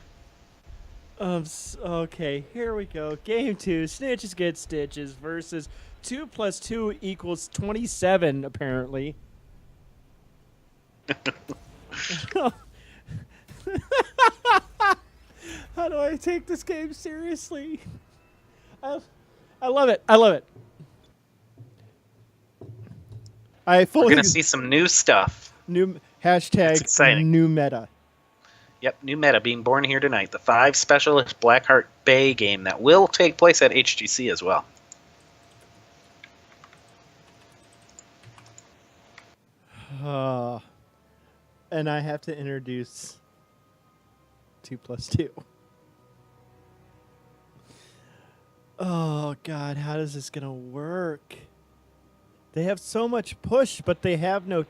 Okay, here we go. Game 2, Snitches Get Stitches versus 2 plus 2 equals 27, apparently. How do I take this game seriously? I, I love it. I love it. I We're fully gonna see some new stuff. new It's hashtag exciting. new meta. Yep, new meta being born here tonight. The 5 Specialist Blackheart Bay game that will take place at HGC as well. And I have to introduce 2 plus 2. Oh God, how is this gonna work? They have so much push, but they have no.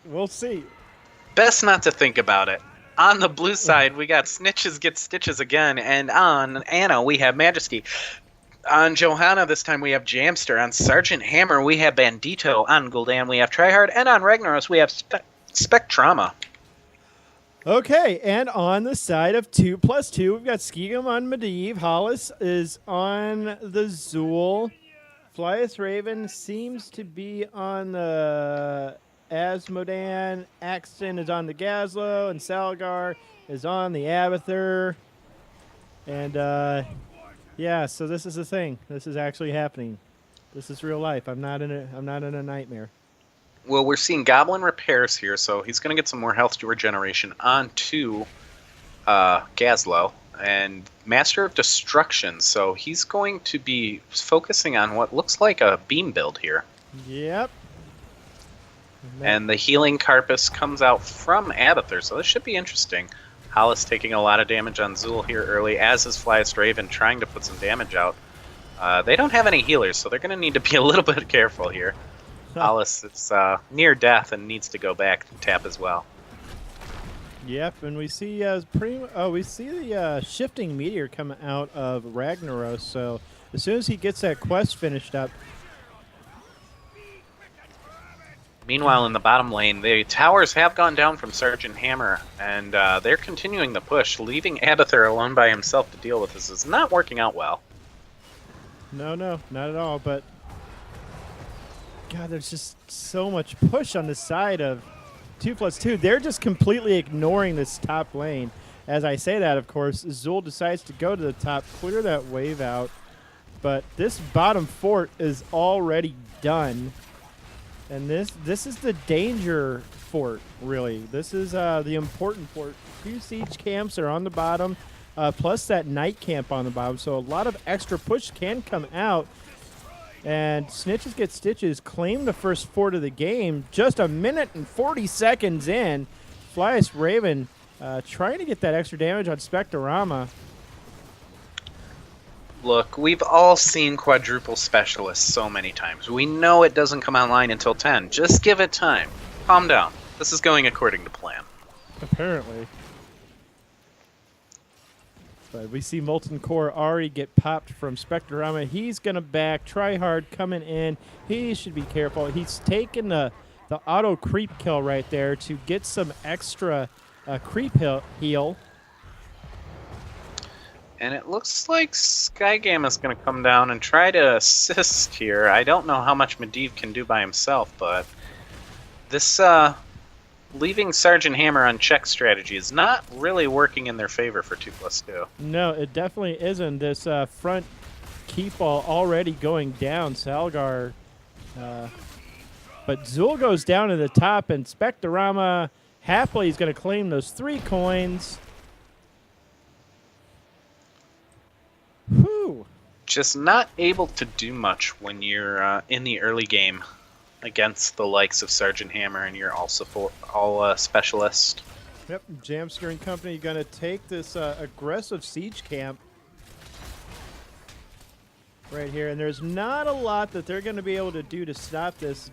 We'll see. Best not to think about it. On the blue side, we got Snitches Get Stitches again, and on Anna, we have Majesty. On Johanna, this time we have Jamster. On Sergeant Hammer, we have Bandito. On Gul'dan, we have Tryhard. And on Ragnaros, we have Spectrama. Okay, and on the side of 2 plus 2, we've got Skigum on Medivh. Hollis is on the Zool. Flyest Raven seems to be on the Asmodan. Axton is on the Gazlo, and Salgar is on the Abathur. And yeah, so this is a thing. This is actually happening. This is real life. I'm not in a nightmare. Well, we're seeing Goblin Repairs here, so he's going to get some more health regeneration onto Gazlo. And Master of Destruction, so he's going to be focusing on what looks like a beam build here. Yep. And the Healing Carpus comes out from Abathur, so this should be interesting. Hollis taking a lot of damage on Zool here early, as is Flyest Raven trying to put some damage out. They don't have any healers, so they're going to need to be a little bit careful here. Hollis is near death and needs to go back to tap as well. Yep, and we see the shifting meteor come out of Ragnaros. So as soon as he gets that quest finished up. Meanwhile, in the bottom lane, the towers have gone down from Sergeant Hammer, and they're continuing the push, leaving Abathur alone by himself to deal with this. It's not working out well. No, not at all. But God, there's just so much push on the side of 2 plus 2. They're just completely ignoring this top lane. As I say that, of course, Zool decides to go to the top, clear that wave out. But this bottom fort is already done. And this is the danger fort, really. This is the important fort. 2 siege camps are on the bottom, plus that night camp on the bottom. So a lot of extra push can come out. And Snitches Get Stitches claim the first fort of the game just 1 minute and 40 seconds in. Flyest Raven trying to get that extra damage on Spectrama. Look, we've all seen Quadruple Specialists so many times. We know it doesn't come online until 10. Just give it time. Calm down. This is going according to plan. Apparently. But we see Molten Core already get popped from Spectrama. He's going to back. Tryhard coming in. He should be careful. He's taken the auto creep kill right there to get some extra creep heal. And it looks like Skygamma's going to come down and try to assist here. I don't know how much Medivh can do by himself, but this leaving Sergeant Hammer on check strategy is not really working in their favor for 2 plus 2. No, it definitely isn't. This front keep ball already going down. Salgar. But Zool goes down to the top, and Spectrama happily is going to claim those 3 coins. Whew. Just not able to do much when you're in the early game against the likes of Sergeant Hammer and you're all specialist. Yep, Jamster and company going to take this aggressive siege camp right here, and there's not a lot that they're going to be able to do to stop this.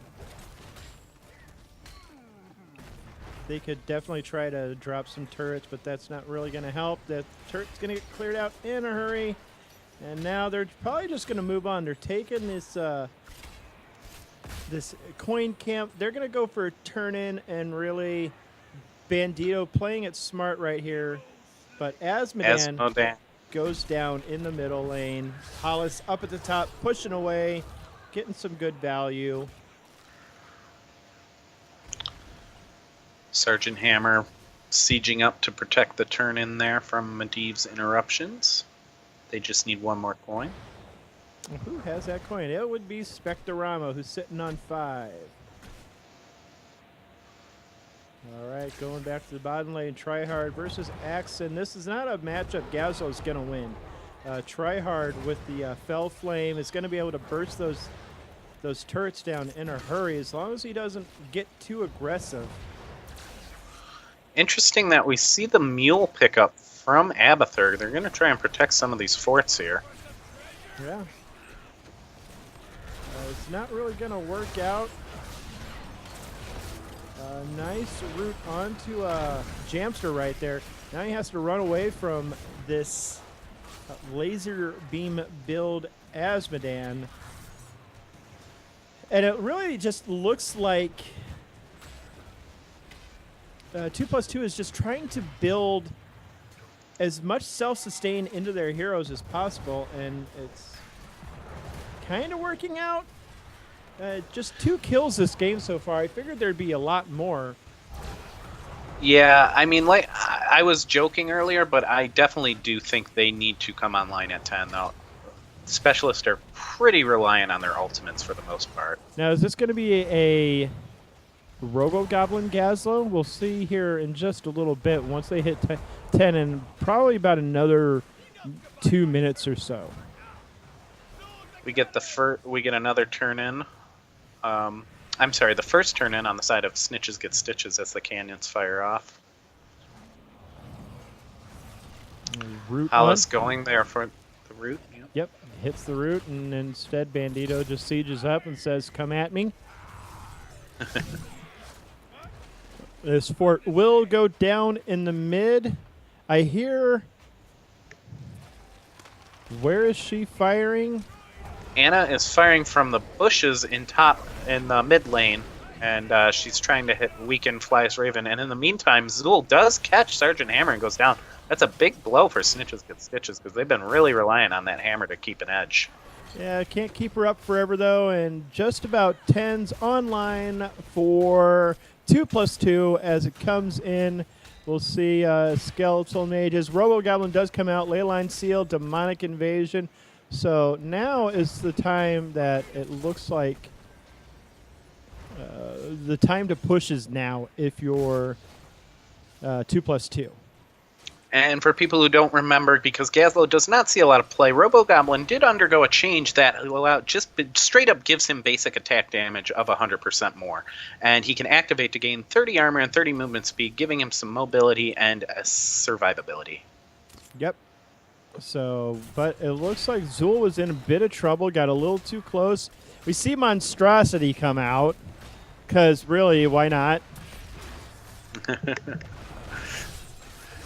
They could definitely try to drop some turrets, but that's not really going to help. That turret's going to get cleared out in a hurry. And now they're probably just going to move on. They're taking this this coin camp. They're going to go for a turn-in and really Bandito playing it smart right here, but Asmodan Asmodan. goes down in the middle lane. Hollis up at the top, pushing away, getting some good value. Sergeant Hammer sieging up to protect the turn in there from Medivh's interruptions. They just need one more coin. Who has that coin? It would be Spectorama, who's sitting on 5. All right, going back to the bottom lane. Tryhard versus Axon. This is not a matchup Gazzo's going to win. Tryhard with the Fell Flame is going to be able to burst those turrets down in a hurry as long as he doesn't get too aggressive. Interesting that we see the mule pickup from Abathur. They're going to try and protect some of these forts here. Yeah. It's not really going to work out. Nice route onto Jamster right there. Now he has to run away from this laser beam build Asmodan. And it really just looks like 2+2 is just trying to build as much self-sustain into their heroes as possible, and it's kind of working out. Just 2 kills this game so far. I figured there'd be a lot more. Yeah, I mean, like I was joking earlier, but I definitely do think they need to come online at 10. Now, specialists are pretty reliant on their ultimates for the most part. Now, is this going to be a Robo-Goblin Gazlo? We'll see here in just a little bit once they hit 10 in probably about another 2 minutes or so. We get another turn in. I'm sorry, the first turn in on the side of Snitches Get Stitches as the cannons fire off. Hollis going there for the root. Yep, hits the root, and instead Bandito just sieges up and says, "Come at me." This fort will go down in the mid. I hear... Where is she firing? Anna is firing from the bushes in the mid lane, and she's trying to weaken Fly's Raven. And in the meantime, Zul does catch Sergeant Hammer and goes down. That's a big blow for Snitches Get Stitches because they've been really relying on that hammer to keep an edge. Yeah, can't keep her up forever though, and just about 10's online for 2+2 as it comes in. We'll see Skeletal Mages. Robo-Goblin does come out. Leyline Seal, Demonic Invasion. So now is the time that it looks like the time to push is now if you're 2+2. And for people who don't remember, because Gazlo does not see a lot of play, Robo-Goblin did undergo a change that straight up gives him basic attack damage of 100% more. And he can activate to gain 30 armor and 30 movement speed, giving him some mobility and survivability. Yep. So, but it looks like Zul was in a bit of trouble, got a little too close. We see Monstrosity come out, because really, why not?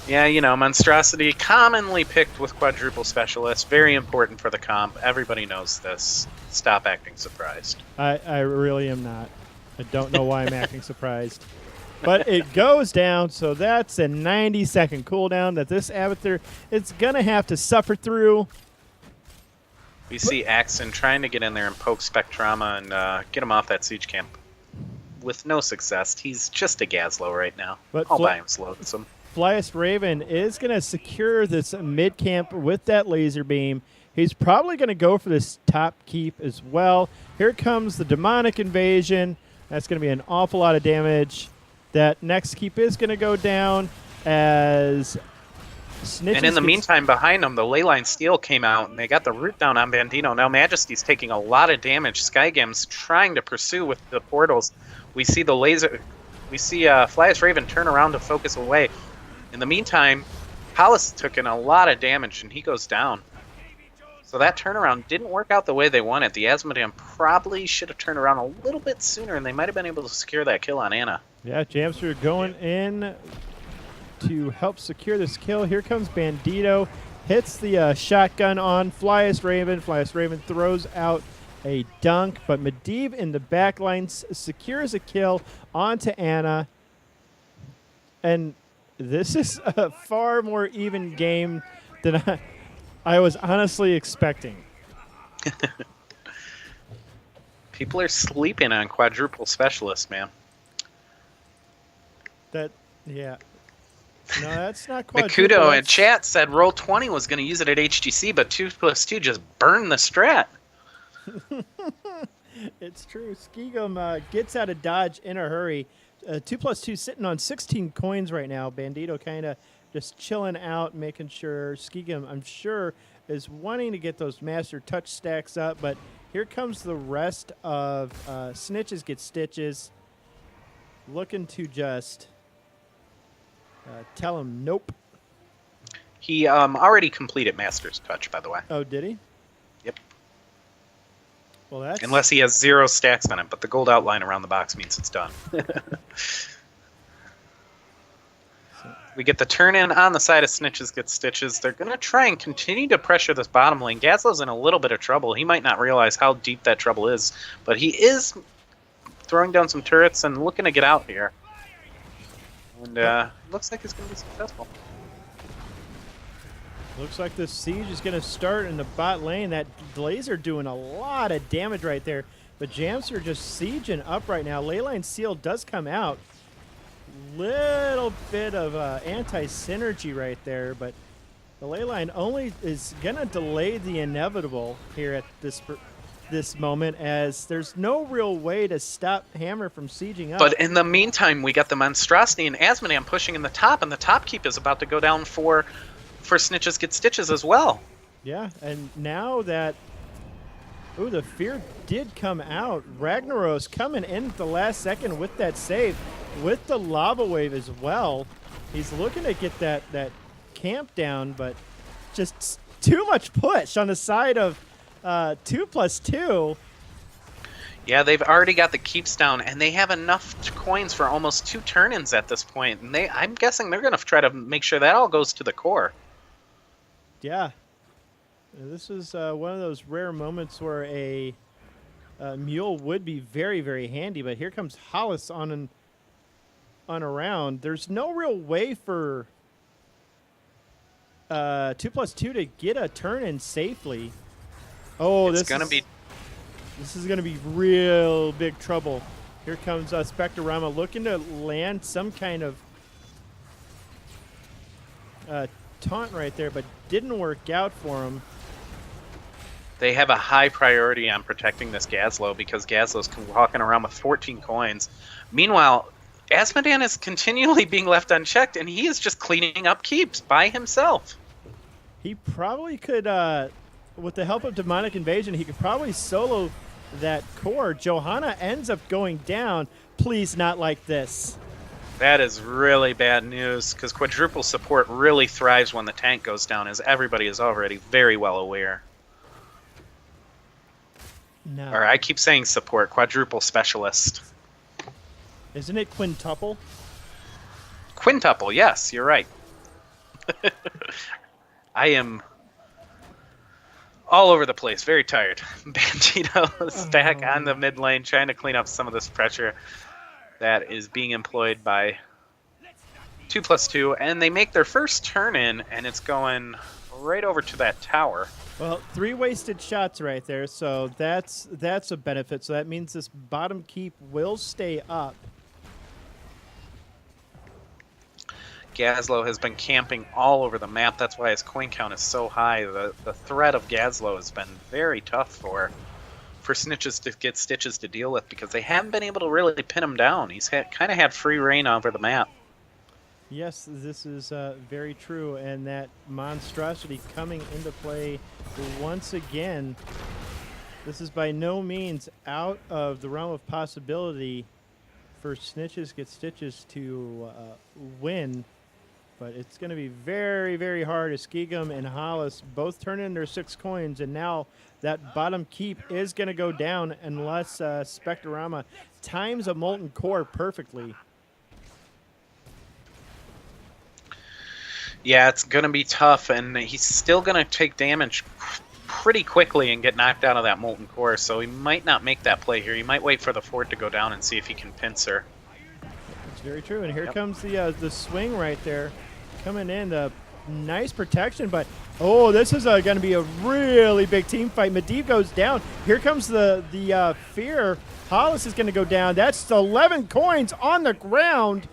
Yeah, you know, Monstrosity commonly picked with quadruple specialists. Very important for the comp. Everybody knows this. Stop acting surprised. I really am not. I don't know why I'm acting surprised. But it goes down, so that's a 90-second cooldown that this Abathur is going to have to suffer through. We see Axon trying to get in there and poke Spectrama and get him off that siege camp. With no success. He's just a Gazlo right now. But all by him lonesome. Flyest Raven is going to secure this mid camp with that laser beam. He's probably going to go for this top keep as well. Here comes the Demonic Invasion. That's going to be an awful lot of damage. That next keep is going to go down as Snitches. And in the meantime, behind them, the Leyline Steel came out, and they got the root down on Bandito. Now Majesty's taking a lot of damage. Skygem's trying to pursue with the portals. We see the laser. We see Flyest Raven turn around to focus away. In the meantime, Hollis took in a lot of damage, and he goes down. So that turnaround didn't work out the way they wanted. The Asmodan probably should have turned around a little bit sooner, and they might have been able to secure that kill on Anna. Yeah, Jamster going in to help secure this kill. Here comes Bandito. Hits the shotgun on Flyest Raven. Flyest Raven throws out a dunk, but Medivh in the back line secures a kill onto Anna. And this is a far more even game than I was honestly expecting. People are sleeping on quadruple specialist, man. Yeah. No, that's not quadruple. Nakudo in chat said Roll20 was going to use it at HGC, but 2+2 just burned the strat. It's true. Skigum gets out of dodge in a hurry. 2+2 sitting on 16 coins right now. Bandito kind of just chilling out, making sure Skigum, I'm sure, is wanting to get those master touch stacks up. But here comes the rest of Snitches Get Stitches, looking to just tell him nope. He already completed master's touch, by the way. Oh, did he? Yep. Well, that's... Unless he has 0 stacks on it, but the gold outline around the box means it's done. We get the turn in on the side of Snitches Get Stitches. They're going to try and continue to pressure this bottom lane. Gazlow's in a little bit of trouble. He might not realize how deep that trouble is, but he is throwing down some turrets and looking to get out here. And looks like it's going to be successful. Looks like the siege is going to start in the bot lane. That laser doing a lot of damage right there. But Jams are just sieging up right now. Leyline Seal does come out. Little bit of anti-synergy right there, but the Leyline only is going to delay the inevitable here at this moment, as there's no real way to stop Hammer from sieging up. But in the meantime, we got the Monstrosity and Asmodean pushing in the top, and the top keep is about to go down for Snitches Get Stitches as well. Yeah, and now that... Ooh, the Fear did come out. Ragnaros coming in at the last second with that save, with the Lava Wave as well. He's looking to get that camp down, but just too much push on the side of 2+2. Yeah, they've already got the keeps down, and they have enough coins for almost 2 turn-ins at this point. And I'm guessing they're going to try to make sure that all goes to the core. Yeah. This is one of those rare moments where a mule would be very, very handy, but here comes Hollis on around. There's no real way for 2+2 to get a turn in safely. Oh, this is going to be real big trouble. Here comes Spectrorama looking to land some kind of taunt right there, but didn't work out for him. They have a high priority on protecting this Gazlow because Gazlow's walking around with 14 coins. Meanwhile, Asmodean is continually being left unchecked, and he is just cleaning up keeps by himself. He probably could, with the help of Demonic Invasion, he could probably solo that core. Johanna ends up going down. Please not like this. That is really bad news, because quadruple support really thrives when the tank goes down, as everybody is already very well aware. No. Or I keep saying support, quadruple specialist. Isn't it quintuple? Quintuple, yes, you're right. I am all over the place, very tired. Bandito is back on the mid lane, trying to clean up some of this pressure that is being employed by 2+2, and they make their first turn in, and it's going right over to that tower. Well, 3 wasted shots right there, so that's a benefit. So that means this bottom keep will stay up. Gazlow has been camping all over the map. That's why his coin count is so high. The threat of Gazlow has been very tough for Snitches to get Stitches to deal with, because they haven't been able to really pin him down. He's kind of had free reign over the map. Yes, this is very true, and that monstrosity coming into play once again. This is by no means out of the realm of possibility for Snitches Get Stitches to win, but it's going to be very, very hard as Skigum and Hollis both turn in their 6 coins, and now that bottom keep is going to go down unless Spectrorama times a Molten Core perfectly. Yeah, it's going to be tough, and he's still going to take damage pretty quickly and get knocked out of that Molten Core, so he might not make that play here. He might wait for the fort to go down and see if he can pincer. It's very true. And here comes the swing right there, coming in. The nice protection, but oh, this is going to be a really big team fight. Medivh goes down. Here comes the fear. Hollis is going to go down. That's 11 coins on the ground.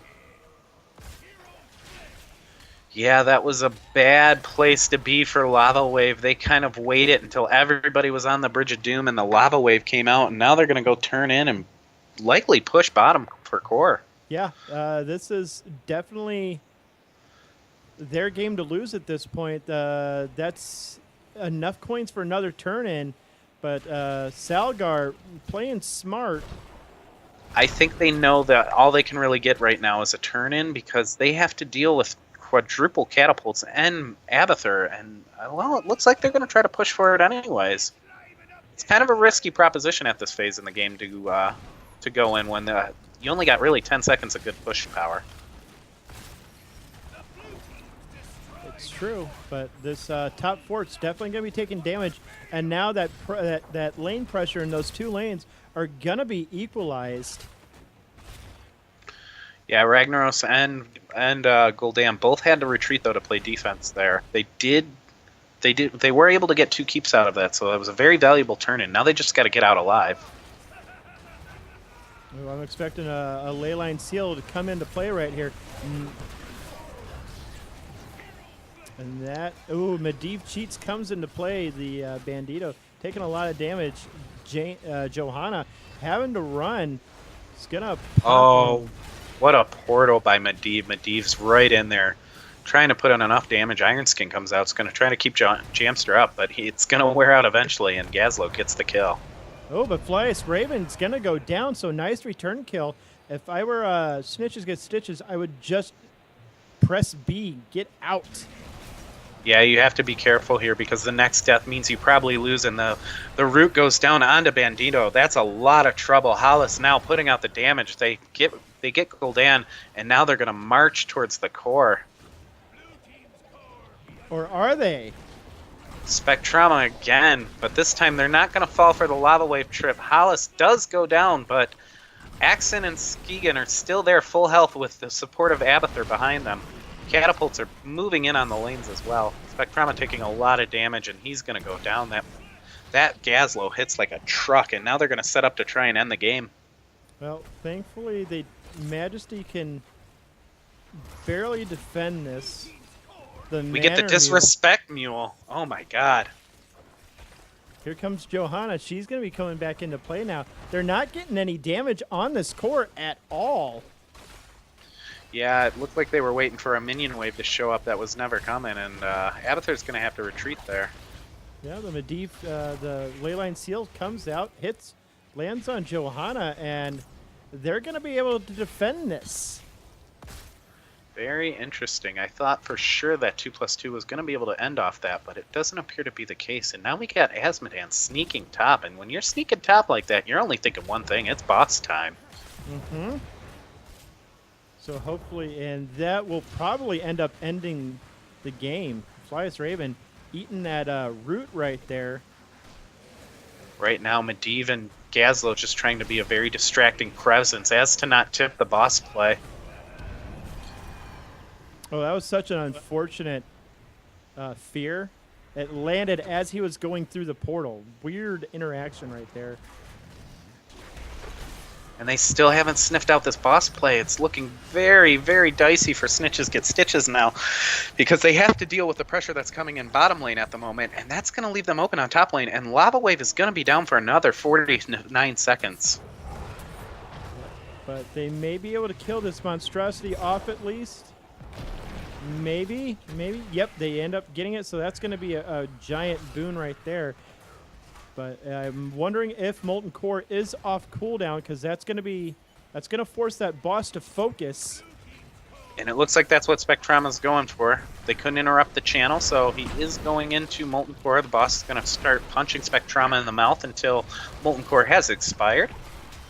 Yeah, that was a bad place to be for Lava Wave. They kind of waited until everybody was on the Bridge of Doom and the Lava Wave came out, and now they're going to go turn in and likely push bottom for core. Yeah, this is definitely their game to lose at this point. That's enough coins for another turn in, but Salgar playing smart. I think they know that all they can really get right now is a turn in because they have to deal with quadruple catapults and Abathur, and well, it looks like they're going to try to push for it anyways. It's kind of a risky proposition at this phase in the game to go in when you only got really 10 seconds of good push power. It's true, but this top fort's definitely going to be taking damage, and now that that lane pressure in those two lanes are going to be equalized. Yeah, Ragnaros and Gul'dan both had to retreat though to play defense there. They were able to get 2 keeps out of that, so that was a very valuable turn in. Now they just got to get out alive. Well, I'm expecting a leyline seal to come into play right here. And that, Medivh cheats comes into play. The Bandito taking a lot of damage. Johanna having to run. It's gonna. Oh, what a portal by Medivh. Medivh's right in there, trying to put on enough damage. Iron Skin comes out. It's going to try to keep Jamster up, but it's going to wear out eventually, and Gazlo gets the kill. Oh, but Flyest Raven's going to go down, so nice return kill. If I were Snitches Get Stitches, I would just press B, get out. Yeah, you have to be careful here because the next death means you probably lose, and the root goes down onto Bandito. That's a lot of trouble. Hollis now putting out the damage. They get Gul'dan, and now they're going to march towards the core. Or are they? Spectrama again, but this time they're not going to fall for the Lava Wave trip. Hollis does go down, but Axon and Skegan are still there full health with the support of Abathur behind them. Catapults are moving in on the lanes as well. Spectrama taking a lot of damage, and he's going to go down. That Gazlo hits like a truck, and now they're going to set up to try and end the game. Well, thankfully, Majesty can barely defend this. We get the disrespect mule. Oh my god. Here comes Johanna. She's going to be coming back into play now. They're not getting any damage on this core at all. Yeah, it looked like they were waiting for a minion wave to show up that was never coming, and Abathur's going to have to retreat there. Yeah, the Medivh, the Leyline Seal comes out, hits, lands on Johanna, and they're going to be able to defend this. Very interesting. I thought for sure that 2+2 was going to be able to end off that, but it doesn't appear to be the case. And now we got Asmodan sneaking top, and when you're sneaking top like that, you're only thinking one thing, it's boss time. Mm-hmm. So hopefully, and that will probably end up ending the game. Flyest Raven eating that root right there. Right now, Medivh and Gazlo just trying to be a very distracting presence as to not tip the boss play. Oh, that was such an unfortunate fear. It landed as he was going through the portal. Weird interaction right there. And they still haven't sniffed out this boss play. It's looking very, very dicey for Snitches Get Stitches now because they have to deal with the pressure that's coming in bottom lane at the moment, and that's going to leave them open on top lane, and Lava Wave is going to be down for another 49 seconds. But they may be able to kill this monstrosity off at least. Maybe. Yep, they end up getting it, so that's going to be a giant boon right there. But I'm wondering if Molten Core is off cooldown because that's going to force that boss to focus. And it looks like that's what Spectrama's going for. They couldn't interrupt the channel, so he is going into Molten Core. The boss is going to start punching Spectrama in the mouth until Molten Core has expired.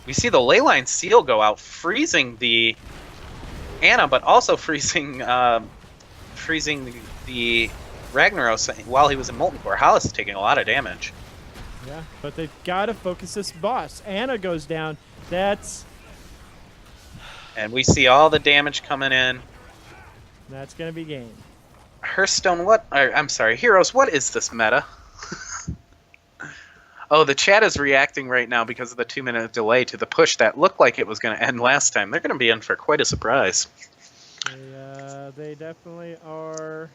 We see the Leyline Seal go out, freezing the Anna, but also freezing the Ragnaros while he was in Molten Core. Hollis is taking a lot of damage. Yeah, but they've got to focus this boss. Anna goes down. That's And we see all the damage coming in. That's going to be game. Hearthstone, I'm sorry, Heroes, what is this meta? Oh, the chat is reacting right now because of the 2-minute delay to the push that looked like it was going to end last time. They're going to be in for quite a surprise. They definitely are.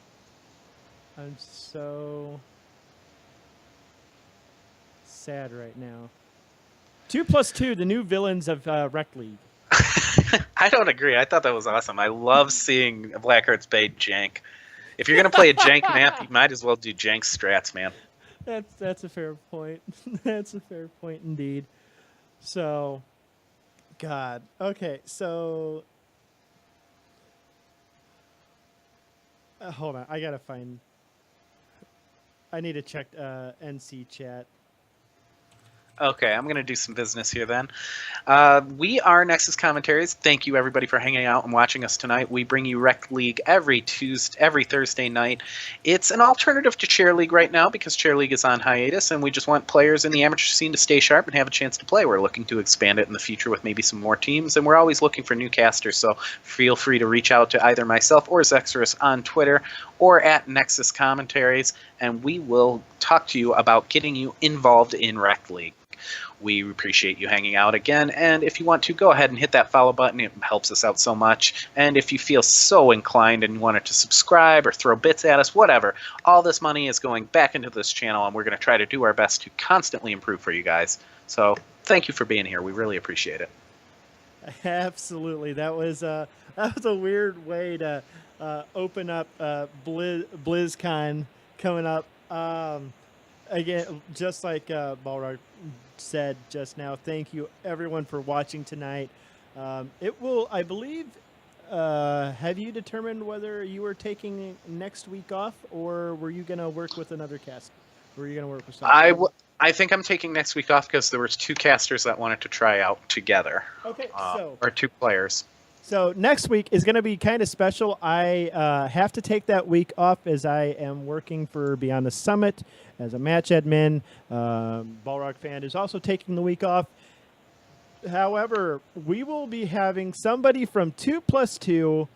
I'm so sad right now. 2+2, the new villains of Rekt League. I don't agree. I thought that was awesome. I love seeing Blackheart's Bait jank. If you're going to play a jank map, you might as well do jank strats, man. That's a fair point. That's a fair point indeed. So, God. Okay, so hold on. I gotta find. I need to check NC chat. Okay, I'm going to do some business here then. We are Nexus Commentaries. Thank you, everybody, for hanging out and watching us tonight. We bring you Rekt League every Thursday night. It's an alternative to Chair League right now because Chair League is on hiatus, and we just want players in the amateur scene to stay sharp and have a chance to play. We're looking to expand it in the future with maybe some more teams, and we're always looking for new casters, so feel free to reach out to either myself or Zexorus on Twitter or at Nexus Commentaries, and we will talk to you about getting you involved in Rekt League. We appreciate you hanging out again, and if you want to, go ahead and hit that follow button. It helps us out so much. And if you feel so inclined and wanted to subscribe or throw bits at us, whatever, all this money is going back into this channel, and we're going to try to do our best to constantly improve for you guys. So thank you for being here. We really appreciate it. Absolutely. That was a weird way to open up BlizzCon coming up. Again, just like Balrog said just now, thank you everyone for watching tonight. It will, I believe, have you determined whether you were taking next week off, or were you going to work with another cast? Were you going to work with someone? I think I'm taking next week off because there was 2 casters that wanted to try out together. Okay, or 2 players. So next week is going to be kind of special. I have to take that week off as I am working for Beyond the Summit as a match admin. Balrog fan is also taking the week off. However, we will be having somebody from 2+2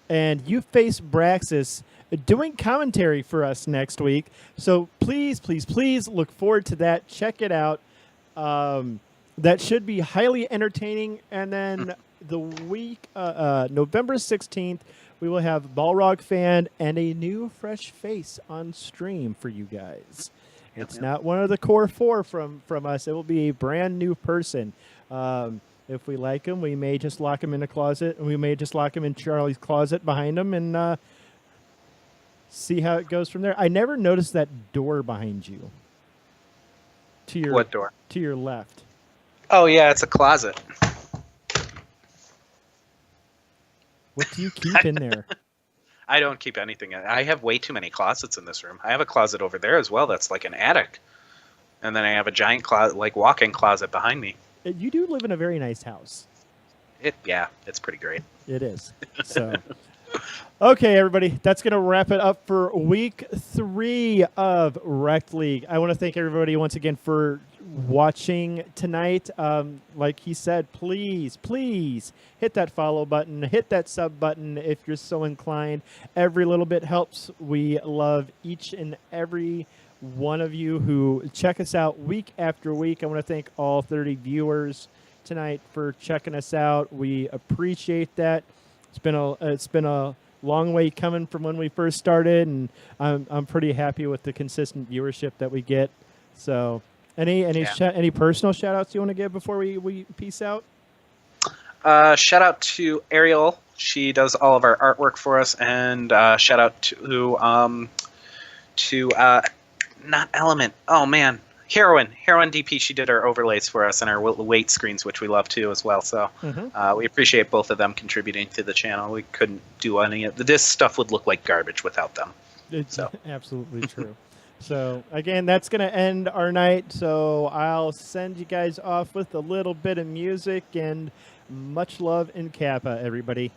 and You Face Braxis doing commentary for us next week. So please, please, please look forward to that. Check it out. That should be highly entertaining. And then the week, November 16th, we will have Balrog fan and a new fresh face on stream for you guys. It's not one of the core 4 from us. It will be a brand new person. If we like him, we may just lock him in a closet, and we may just lock him in Charlie's closet behind him and see how it goes from there. I never noticed that door behind you. What door? To your left. Oh, yeah, it's a closet. What do you keep in there? I don't keep anything. I have way too many closets in this room. I have a closet over there as well that's like an attic. And then I have a giant closet, like walk-in closet behind me. You do live in a very nice house. Yeah, it's pretty great. It is. So, okay, everybody, that's going to wrap it up for week 3 of Rekt League. I want to thank everybody once again for watching tonight. Like he said, please, please hit that follow button, hit that sub button if you're so inclined. Every little bit helps. We love each and every one of you who check us out week after week. I want to thank all 30 viewers tonight for checking us out. We appreciate that. It's been a long way coming from when we first started, and I'm pretty happy with the consistent viewership that we get. So, any personal shout outs you want to give before we peace out? Shout out to Ariel. She does all of our artwork for us, and shout out to not Element. Oh man, Heroine DP. She did our overlays for us and our weight screens, which we love too as well. So we appreciate both of them contributing to the channel. We couldn't do any of this stuff. Would look like garbage without them. It's absolutely true. So again, that's going to end our night. So I'll send you guys off with a little bit of music, and much love in Kappa, everybody.